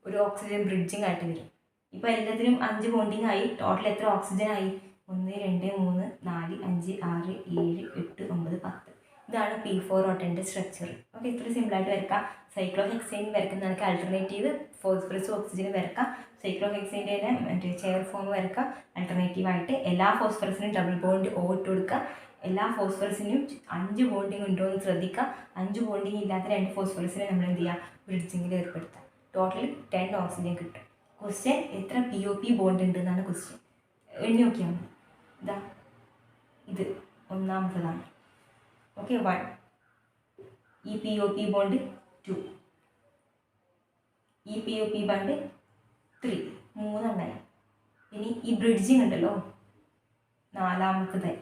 ഒരു ഓക്സിജൻ ബ്രിഡ്ജിങ് ആയിട്ട് വരും. ഇപ്പോൾ എല്ലാത്തിനും 5 ബോണ്ടിങ് ആയി. ടോട്ടൽ എത്ര ഓക്സിജൻ ആയി? 1 2 3 4 5 6 7 8 9 10. ഇതാണ് P4O10 സ്ട്രക്ചർ. ഓക്കെ, ഇത്ര സിമ്പിളായിട്ട് വരക്കാം. സൈക്ലോഹെക്സൈൻ വരക്കുന്ന നമുക്ക് ആൾട്ടർനേറ്റീവ് ഫോസ്ഫറസ് ഓക്സിജൻ വരക്കാം. സൈക്ലോഹെക്സൈൻ്റെ തന്നെ മറ്റേ ചെയർ ഫോം വരക്കാം ആൾട്ടർനേറ്റീവായിട്ട്. എല്ലാ ഫോസ്ഫറസിനും ഡബിൾ ബോണ്ട് O ഇട്ട് കൊടുക്കുക. എല്ലാ ഫോസ്ഫറസിനും 5 ബോണ്ടിങ് ഉണ്ടോ എന്ന് ശ്രദ്ധിക്കുക. 5 ബോണ്ടിങ് ഇല്ലാത്ത 2 ഫോസ്ഫറസിനെ നമ്മൾ എന്ത് ചെയ്യുക? ബ്രിഡ്ജിങ്ങിൽ ഏർപ്പെടുത്തുക. ടോട്ടൽ 10 ഓക്സിജൻ കിട്ടും. ക്വസ്റ്റ്യൻ എത്ര POP ബോണ്ട് ഉണ്ട് എന്നാണ് ക്വസ്റ്റ്യൻ. എണ്ണി നോക്കിയാൽ മതി. ഇതാ ഇത് ഒന്നാമത്തതാണ്. ഓക്കെ, 1. ഈ POP ബോണ്ട് 2. ഈ POP ബോണ്ട് 3. 3 എണ്ണായി. ഇനി ഈ ബ്രിഡ്ജിങ് ഉണ്ടല്ലോ, 4ാമത്തത്.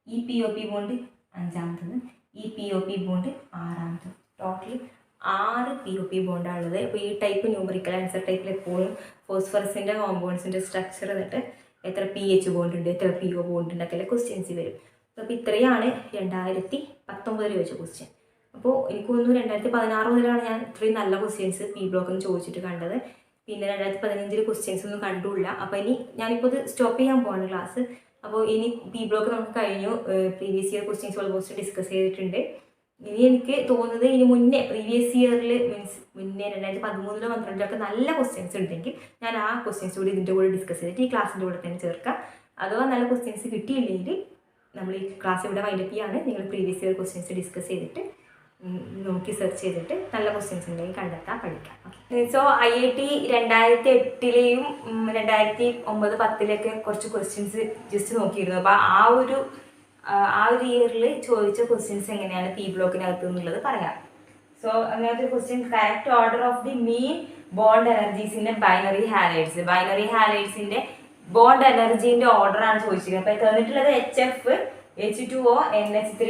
ഈ POP ബോണ്ട് 5ാമത്തത്. ഈ POP ബോണ്ട് 6ാമത്തത്. ടോട്ടൽ 6 POP ബോണ്ടാണുള്ളത്. അപ്പോൾ ഈ ടൈപ്പ് ന്യൂമറിക്കൽ ആൻസർ ടൈപ്പിൽ എപ്പോഴും ഫോസ്ഫറസിൻ്റെ കോമ്പൗണ്ട്സിൻ്റെ സ്ട്രക്ചർ എന്നിട്ട് എത്ര PH ബോണ്ട് ഉണ്ട്, എത്ര PO ബോണ്ട് ഉണ്ടൊക്കെ ക്വസ്റ്റ്യൻസ് വരും. അപ്പോൾ ഇത്രയാണ് 2019 ചോദിച്ച ക്വസ്റ്റ്യൻ. അപ്പോൾ എനിക്ക് തോന്നുന്നു 2016 മുതലാണ് ഞാൻ ഇത്രയും നല്ല ക്വസ്റ്റ്യൻസ് P ബ്ലോക്കിൽ നിന്ന് ചോദിച്ചിട്ട് കണ്ടത്. പിന്നെ 2015 ക്വസ്റ്റ്യൻസ് ഒന്നും കണ്ടില്ല. അപ്പോൾ ഇനി ഞാനിപ്പോൾ ഇത് സ്റ്റോപ്പ് ചെയ്യാൻ പോവാണ് ക്ലാസ്. അപ്പോൾ ഇനി P ബ്ലോക്ക് നമുക്ക് കഴിഞ്ഞു. Previous year questions almost discuss ചെയ്തിട്ടുണ്ട്. ഇനി എനിക്ക് തോന്നുന്നത് ഇനി മുന്നേ പ്രീവിയസ് ഇയറിൽ മുന്നേ 2013 12 നല്ല ക്വസ്റ്റ്യൻസ് ഉണ്ടെങ്കിൽ ഞാൻ ആ ക്വസ്റ്റ്യൻസ് കൂടി ഇതിൻ്റെ കൂടെ ഡിസ്കസ് ചെയ്തിട്ട് ഈ ക്ലാസ്സിൻ്റെ കൂടെ തന്നെ ചേർക്കാം. അഥവാ നല്ല ക്വസ്റ്റ്യൻസ് കിട്ടിയില്ലെങ്കിൽ നമ്മൾ ഈ ക്ലാസ് ഇവിടെ വൈൻഡപ്പ് ചെയ്യാണ്. നിങ്ങൾ പ്രീവിയസ് ഇയർ ക്വസ്റ്റ്യൻസ് ഡിസ്കസ് ചെയ്തിട്ട് നോക്കി സെർച്ച് ചെയ്തിട്ട് നല്ല ക്വസ്റ്റ്യൻസ് ഉണ്ടെങ്കിൽ കണ്ടെത്താൻ പഠിക്കാം. സോ IIT 2008 2009 10 കുറച്ച് ക്വസ്റ്റ്യൻസ് ജസ്റ്റ് നോക്കിയിരുന്നു. അപ്പോൾ ആ ഒരു ഇയറിൽ ചോദിച്ച ക്വസ്റ്റ്യൻസ് എങ്ങനെയാണ് P ബ്ലോക്കിനകത്ത് എന്നുള്ളത് പറയാം. സോ അങ്ങനത്തെ ഒരു question, correct order of the mean bond എനർജീസിൻ്റെ ബൈനറി ഹാലൈഡ്സ്. ബൈനറി ഹാലൈഡ്സിൻ്റെ ബോണ്ട് എനർജീൻ്റെ ഓർഡറാണ് ചോദിച്ചിരിക്കുന്നത്. അപ്പോൾ തന്നിട്ടുള്ളത് HF H2O NH3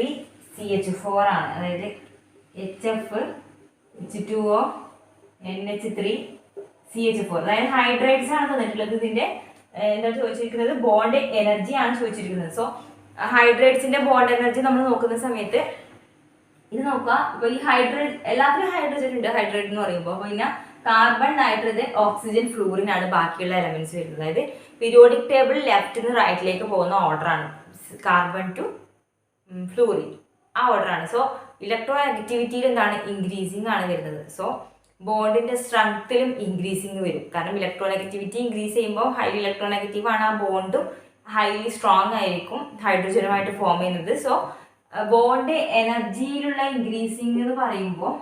CH4 ആണ്. അതായത് HF H2O NH3 CH4, അതായത് ഹൈഡ്രേറ്റ്സ് ആണ് തന്നിട്ടുള്ളത്. ഇതിൻ്റെ എന്താ ചോദിച്ചിരിക്കുന്നത്? ബോണ്ട് എനർജി ആണ് ചോദിച്ചിരിക്കുന്നത്. സോ ഹൈഡ്രേറ്റ്സിൻ്റെ ബോണ്ട് എനർജി നമ്മൾ നോക്കുന്ന സമയത്ത് ഇത് നോക്കുക. ഇപ്പോൾ ഈ എല്ലാത്തിലും ഹൈഡ്രജൻ ഉണ്ട് ഹൈഡ്രേറ്റ് എന്ന് പറയുമ്പോൾ. അപ്പോൾ പിന്നെ കാർബൺ, നൈട്രജൻ, ഓക്സിജൻ, ഫ്ലൂറിൻ ആണ് ബാക്കിയുള്ള എലമെന്റ്സ് വരുന്നത്. അതായത് പീരിയോഡിക് ടേബിൾ ലെഫ്റ്റ് നിന്ന് റൈറ്റിലേക്ക് പോകുന്ന ഓർഡറാണ്. കാർബൺ ടു ഫ്ലൂറിൻ ആ ഓർഡറാണ്. സോ ഇലക്ട്രോ നെഗറ്റിവിറ്റിയിൽ എന്താണ്? ഇൻക്രീസിങ് ആണ് വരുന്നത്. സോ ബോണ്ടിൻ്റെ സ്ട്രെങ്ത്തിലും ഇൻക്രീസിങ് വരും. കാരണം ഇലക്ട്രോ നെഗറ്റിവിറ്റി ഇൻക്രീസ് ചെയ്യുമ്പോൾ ഹൈലി ഇലക്ട്രോ നെഗറ്റീവ് ആണ്. ആ ബോണ്ടും ഹൈലി സ്ട്രോങ് ആയിരിക്കും ഹൈഡ്രജനുമായിട്ട് ഫോം ചെയ്യുന്നത്. സോ ബോണ്ട് എനർജിയിലുള്ള ഇൻക്രീസിങ് എന്ന് പറയുമ്പോൾ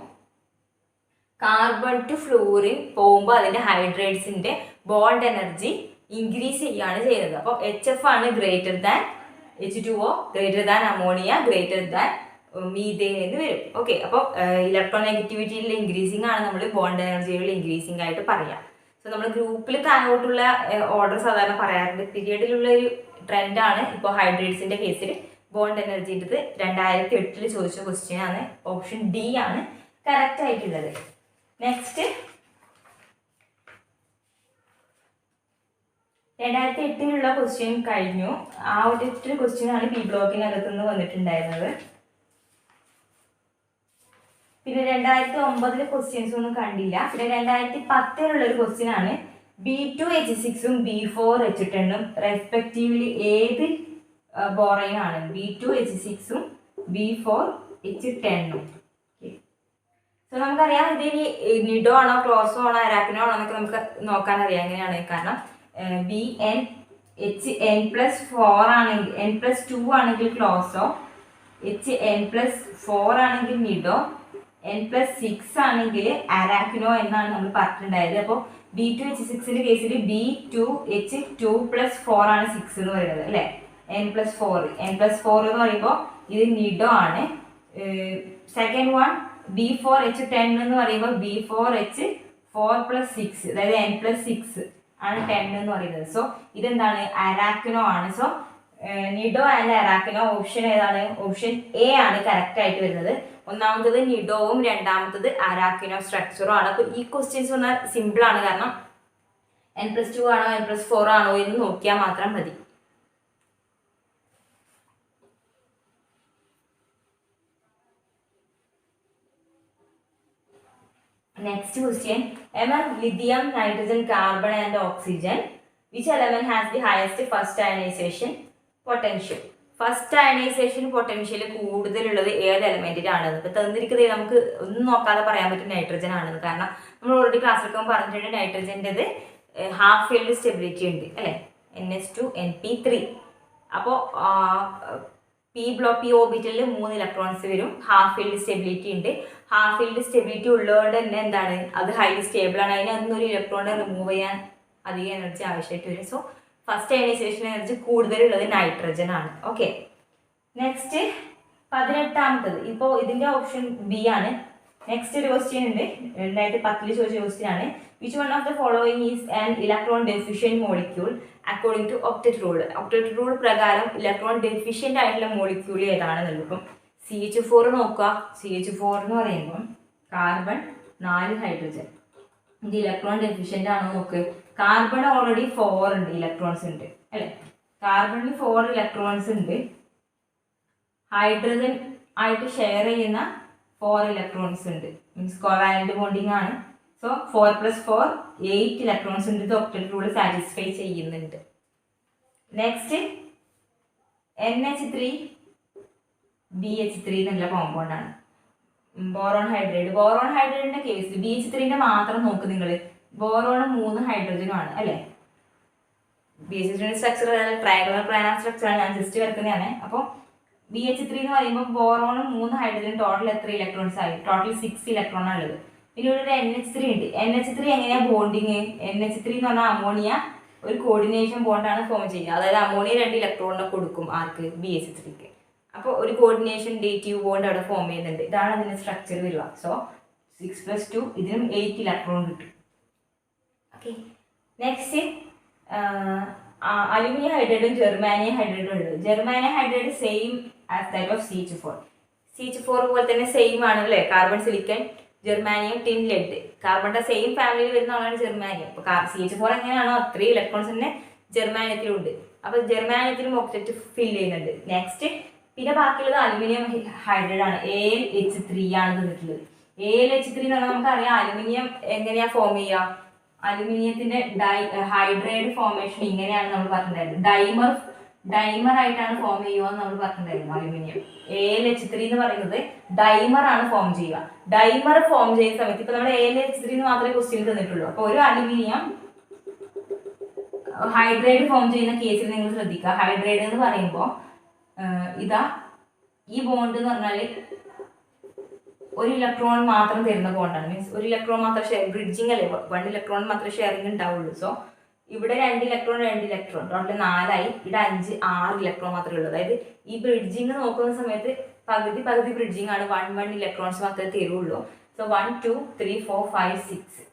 കാർബൺ ടു ഫ്ലൂറിൻ പോകുമ്പോൾ അതിൻ്റെ ഹൈഡ്രേറ്റ്സിൻ്റെ ബോണ്ട് എനർജി ഇൻക്രീസ് ചെയ്യുകയാണ് ചെയ്യുന്നത്. അപ്പോൾ HF ആണ് greater than H2O, greater than ammonia, greater than methane എന്ന് വരും. ഓക്കെ, അപ്പോൾ ഇലക്ട്രോൺ നെഗറ്റിവിറ്റിയിൽ ഇൻക്രീസിങ് ആണ് നമ്മൾ ബോണ്ട് എനർജിയിൽ ഇൻക്രീസിങ് ആയിട്ട് പറയാം. സോ നമ്മൾ ഗ്രൂപ്പിൽ താഴോട്ടുള്ള ഓർഡർ സാധാരണ പറയാറുണ്ട്. പീരിയഡിലുള്ള ഒരു ട്രെൻഡാണ് ഇപ്പോൾ ഹൈഡ്രേറ്റ്സിന്റെ കേസിൽ ബോണ്ട് എനർജിൻ്റെത് 2008 ചോദിച്ച ക്വസ്റ്റ്യൻ ആണ്. ഓപ്ഷൻ ഡി ആണ് കറക്റ്റ് ആയിട്ടുള്ളത്. നെക്സ്റ്റ് 2008 ക്വസ്റ്റ്യൻ കഴിഞ്ഞു. ആ ഒറ്റ ക്വസ്റ്റ്യൻ ആണ് ബി ബ്ലോക്കിനകത്ത് നിന്ന് വന്നിട്ടുണ്ടായിരുന്നത്. പിന്നെ 2009 ക്വസ്റ്റ്യൻസ് ഒന്നും കണ്ടില്ല. പിന്നെ 2010 ഒരു ക്വസ്റ്റ്യൻ ആണ് B2H6 B4H10 റെസ്പെക്റ്റീവ്ലി ഏത് ബോറൈൻ ആണ്? B2H6 B4H10. സോ നമുക്കറിയാം ഇത് ഇനി നിഡോ ആണോ ക്ലോസോ ആണോ അരാക്കിനോ ആണോ എന്നൊക്കെ നമുക്ക് നോക്കാൻ അറിയാം. എങ്ങനെയാണ്? കാരണം BnHn+4 ആണെങ്കിൽ n+2 ആണെങ്കിൽ ക്ലോസോ, Hn+4 ആണെങ്കിൽ നിഡോ, n+6 ആണെങ്കിൽ അരാക്കിനോ എന്നാണ് നമ്മൾ പറഞ്ഞിട്ടുണ്ടായത്. അപ്പോൾ B2H6ന്റെ കേസിൽ B2H2+4 ആണ് 6 എന്ന് പറയുന്നത് അല്ലേ. n+4 എന്ന് പറയുമ്പോൾ ഇത് നിഡോ ആണ്. സെക്കൻഡ് വൺ B4H10 എന്ന് പറയുമ്പോൾ B4H4+6 അതായത് n+6 ആണ് 10 എന്ന് പറയുന്നത്. സോ ഇതെന്താണ്? അരാക്കിനോ ആണ്. സോ നിഡോ ആൻഡ് അരാക്കിനോ ഓപ്ഷൻ ഏതാണ്? ഓപ്ഷൻ എ ആണ് കറക്റ്റ് ആയിട്ട് വരുന്നത്. ഒന്നാമത്തത് നിഡോവും രണ്ടാമത്തത് അരാക്കിനോ സ്ട്രക്ചറും ആണ്. അപ്പോൾ ഈ ക്വസ്റ്റ്യൻസ് വന്നാൽ സിമ്പിൾ ആണ്. കാരണം n+2 ആണോ n+4 ആണോ എന്ന് നോക്കിയാൽ മാത്രം മതി. Next question, among lithium, nitrogen, carbon and oxygen, which element has the highest first ionization potential? First ionization potential കൂടുതലുള്ളത് ഏത് എലമെന്റിനാണെന്ന് ഇപ്പോൾ തന്നിരിക്കുന്നത് നമുക്ക് ഒന്നും നോക്കാതെ പറയാൻ പറ്റും നൈട്രജൻ ആണെന്ന്. കാരണം നമ്മൾ ഓൾറെഡി ക്ലാസ്സിലൊക്കെ പറഞ്ഞിട്ടുണ്ട് നൈട്രജൻ്റെത് ഹാഫ് ഫീൽഡ് സ്റ്റെബിലിറ്റി ഉണ്ട് അല്ലേ, NH2nP3. അപ്പോൾ പി ഓർബിറ്റലിൽ 3 ഇലക്ട്രോൺസ് വരും. ഹാഫ് ഫീൽഡ് സ്റ്റെബിലിറ്റി ഉണ്ട്. ഹാഫ് ഫീൽഡ് സ്റ്റെബിലിറ്റി ഉള്ളതുകൊണ്ട് തന്നെ എന്താണ്, അത് ഹൈലി സ്റ്റേബിൾ ആണ്. അതിനൊന്നൊരു ഇലക്ട്രോണിനെ റിമൂവ് ചെയ്യാൻ അധികം എനർജി ആവശ്യമായിട്ട് വരും. സോ ഫസ്റ്റ് അയണൈസേഷൻ എനർജി കൂടുതലുള്ളത് നൈട്രജൻ ആണ്. ഓക്കെ, നെക്സ്റ്റ് 18ാമത്തത്. ഇപ്പോൾ ഇതിന്റെ ഓപ്ഷൻ ബി ആണ്. നെക്സ്റ്റ് ഒരു ക്വസ്റ്റ്യൻ ഉണ്ട്, 2010 ചോദിച്ച ക്വസ്റ്റ്യൻ ആണ്. Which one of the following is an electron deficient molecule according to octet rule? Octet rule പ്രകാരം ഇലക്ട്രോൺ ഡെഫിഷ്യന്റ് ആയിട്ടുള്ള മോളിക്യൂൾ ഏതാണെന്നുള്ളത്. ഇപ്പം CH4 നോക്കുക. CH4 എന്ന് പറയുമ്പോൾ കാർബൺ 4 ഹൈഡ്രജൻ. ഇത് ഇലക്ട്രോൺ ഡെഫിഷ്യന്റ് ആണോ നോക്ക്. കാർബൺ ഓൾറെഡി 4 ഉണ്ട്, ഇലക്ട്രോൺസ് ഉണ്ട് അല്ലെ. കാർബണിൽ 4 ഇലക്ട്രോൺസ് ഉണ്ട്. ഹൈഡ്രജൻ ആയിട്ട് ഷെയർ ചെയ്യുന്ന 4 ഇലക്ട്രോൺസ് ഉണ്ട്. മീൻസ് കോവാലന്റ് ബോണ്ടിങ് ആണ്. സോ 4+4 8 ഇലക്ട്രോൺസ് ഉണ്ട്. ഇത് ഒക്ടറ്റ് റൂൾ സാറ്റിസ്ഫൈ ചെയ്യുന്നുണ്ട്. നെക്സ്റ്റ് NH3 BH3 എന്നുള്ള കോമ്പൗണ്ട് ആണ്. Boron hydride. ബോറോൺ ഹൈഡ്രൈഡിന്റെ കേസ് BH3ന്റെ മാത്രം നോക്ക് നിങ്ങൾ. ബോറോണും 3 ഹൈഡ്രജനും ആണ് അല്ലേ. BH3 structure triangular planar structure ആണ്, ഞാൻ ജസ്റ്റ് വരക്കുന്നതാണ്. അപ്പോൾ BH3 എന്ന് പറയുമ്പോൾ ബോറോണും 3 ഹൈഡ്രജനും ടോട്ടൽ എത്ര ഇലക്ട്രോൺസ് ആയി? ടോട്ടൽ 6 ഇലക്ട്രോൺ ആണ് ഉള്ളത്. പിന്നെ ഇവിടെ ഒരു NH3 ഉണ്ട്. NH3 എങ്ങനെയാ ബോണ്ടിങ്? NH3 എന്ന് പറഞ്ഞാൽ അമോണിയ ഒരു കോർഡിനേഷൻ ബോണ്ടാണ് ഫോം ചെയ്യുക. അതായത് അമോണിയ 2 ഇലക്ട്രോണിനെ കൊടുക്കും ആർക്ക്? BH3ക്ക്. അപ്പോൾ ഒരു കോർഡിനേഷൻ ഡേറ്റീവ് ബോണ്ട് അവിടെ ഫോം ചെയ്യുന്നുണ്ട്. ഇതാണ് അതിന്റെ സ്ട്രക്ചർ വരിക. സോ 6+2 ഇതിനും 8 ഇലക്ട്രോൺ കിട്ടും. ഓക്കെ, നെക്സ്റ്റ് അലുമിനിയം ഹൈഡ്രൈഡും ജെർമാനിയം ഹൈഡ്രൈഡും ഉള്ളത്. Germanium hydride same as that of CH4. CH4 പോലെ തന്നെ സെയിം ആണ് അല്ലേ. Carbon silicon germanium tin lead കാർബണിന്റെ സെയിം ഫാമിലിയിൽ വരുന്ന ആളാണ് ജെർമാനിയം. അപ്പോൾ CH4 എങ്ങനെയാണോ അത്രയും ഇലക്ട്രോൺസ് തന്നെ ജെർമാനിയത്തിലുണ്ട്. അപ്പോൾ ജെർമാനിയത്തിലും ഒക്ടറ്റ് ഫിൽ ചെയ്യുന്നുണ്ട്. നെക്സ്റ്റ് പിന്നെ ബാക്കിയുള്ളത് അലുമിനിയം ഹൈഡ്രൈഡ് ആണ്. AlH3 ആണ് തന്നിട്ടുള്ളത്. AlH3 എന്ന് പറഞ്ഞാൽ നമുക്കറിയാം അലുമിനിയം എങ്ങനെയാ ഫോം ചെയ്യുക. അലുമിനിയത്തിന്റെ ഹൈഡ്രൈഡ് ഫോർമേഷൻ ഇങ്ങനെയാണ് നമ്മൾ പറഞ്ഞിട്ടുണ്ടായിരുന്നത്. ഡൈമർ ആയിട്ടാണ് ഫോം ചെയ്യുക എന്ന് നമ്മൾ പറഞ്ഞിട്ടുണ്ടായിരുന്നു. അലുമിനിയം AlH3 എന്ന് പറയുന്നത് ഡൈമർ ആണ് ഫോം ചെയ്യുക. ഡൈമർ ഫോം ചെയ്യുന്ന സമയത്ത് ഇപ്പൊ നമ്മൾ AlH3 എന്ന് മാത്രമേ ക്വസ്റ്റ്യൻ തന്നിട്ടുള്ളൂ. അപ്പോൾ ഒരു അലുമിനിയം ഹൈഡ്രൈഡ് ഫോം ചെയ്യുന്ന കേസിൽ നിങ്ങൾ ശ്രദ്ധിക്കുക. ഹൈഡ്രൈഡ് എന്ന് പറയുമ്പോൾ ഇതാ ഈ ബോണ്ട് എന്ന് പറഞ്ഞാൽ ഒരു ഇലക്ട്രോൺ മാത്രം തരുന്ന ബോണ്ടാണ്. മീൻസ് ഒരു ഇലക്ട്രോൺ മാത്രം ഷെയർ ബ്രിഡ്ജിങ് അല്ലേ, 1 ഇലക്ട്രോൺ മാത്രമേ ഷെയറിങ് ഉണ്ടാവുള്ളൂ. സോ ഇവിടെ 2 ഇലക്ട്രോൺ ടോട്ടൽ 4ആയി. ഇവിടെ 5 6 ഇലക്ട്രോൺ മാത്രമേ ഉള്ളൂ. അതായത് ഈ ബ്രിഡ്ജിങ് നോക്കുന്ന സമയത്ത് പകുതി ബ്രിഡ്ജിങ് ആണ്. 1 ഇലക്ട്രോൺസ് മാത്രമേ തരുള്ളൂ. സോ 1 2 3 4 5 6.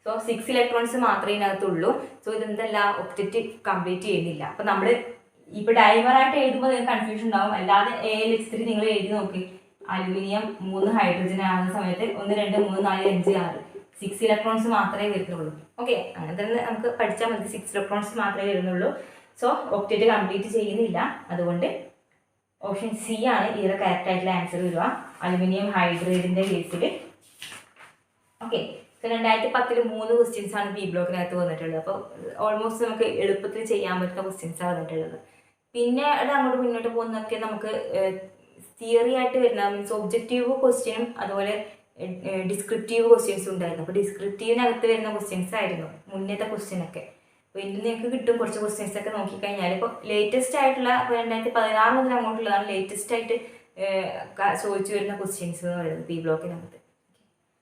സോ 6 ഇലക്ട്രോൺസ് മാത്രമേ ഇതിനകത്തുള്ളൂ. സോ ഇതെന്തല്ല ഒക്ടറ്റ് കംപ്ലീറ്റ് ചെയ്യുന്നില്ല. അപ്പം നമ്മൾ ഇപ്പോൾ ഡൈമറായിട്ട് എഴുതുമ്പോൾ നിങ്ങൾക്ക് കൺഫ്യൂഷൻ ഉണ്ടാവും. അല്ലാതെ AlH3 നിങ്ങൾ എഴുതി നോക്കി. അലുമിനിയം 3 ഹൈഡ്രജൻ ആകുന്ന സമയത്ത് 1 2 3 4 5 6 6 ഇലക്ട്രോൺസ് മാത്രമേ വരുന്നുള്ളൂ. ഓക്കെ, അങ്ങനെ തന്നെ നമുക്ക് പഠിച്ചാൽ മതി. 6 ഇലക്ട്രോൺസ് മാത്രമേ വരുന്നുള്ളൂ. സോ ഒക്ടറ്റ് കംപ്ലീറ്റ് ചെയ്യുന്നില്ല. അതുകൊണ്ട് ഓപ്ഷൻ സി ആണ് ഇതിൻ്റെ കറക്റ്റ് ആയിട്ടുള്ള ആൻസർ വരിക, അലുമിനിയം ഹൈഡ്രൈഡിൻ്റെ കേസിൽ. ഓക്കെ, സോ 2010 3 ക്വസ്റ്റ്യൻസ് ആണ് ബി ബ്ലോക്കിനകത്ത് വന്നിട്ടുള്ളത്. അപ്പോൾ ഓൾമോസ്റ്റ് നമുക്ക് എളുപ്പത്തിൽ ചെയ്യാൻ പറ്റുന്ന ക്വസ്റ്റ്യൻസാണ് വന്നിട്ടുള്ളത്. പിന്നെ അങ്ങോട്ട് മുന്നോട്ട് പോകുന്നതൊക്കെ നമുക്ക് തിയറി ആയിട്ട് വരുന്ന മീൻസ് ഒബ്ജക്റ്റീവ് ക്വസ്റ്റ്യനും അതുപോലെ ഡിസ്ക്രിപ്റ്റീവ് ക്വസ്റ്റ്യൻസ് ഉണ്ടായിരുന്നു. അപ്പോൾ ഡിസ്ക്രിപ്റ്റീവിനകത്ത് വരുന്ന ക്വസ്റ്റ്യൻസ് ആയിരുന്നു മുന്നത്തെ ക്വസ്റ്റ്യനൊക്കെ. അപ്പോൾ ഇതിൽ നിങ്ങൾക്ക് കിട്ടും കുറച്ച് ക്വസ്റ്റ്യൻസ് ഒക്കെ നോക്കിക്കഴിഞ്ഞാൽ. ഇപ്പോൾ ലേറ്റസ്റ്റ് ആയിട്ടുള്ള 2016 മുതൽ അങ്ങോട്ടുള്ളതാണ് ലേറ്റസ്റ്റ് ആയിട്ട് ചോദിച്ചു വരുന്ന ക്വസ്റ്റ്യൻസ് എന്ന് പറയുന്നത് പി ബ്ലോക്കിനകത്ത്.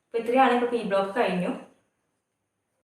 അപ്പോൾ ഇത്രയാണ്. ഇപ്പോൾ പി ബ്ലോക്ക് കഴിഞ്ഞു.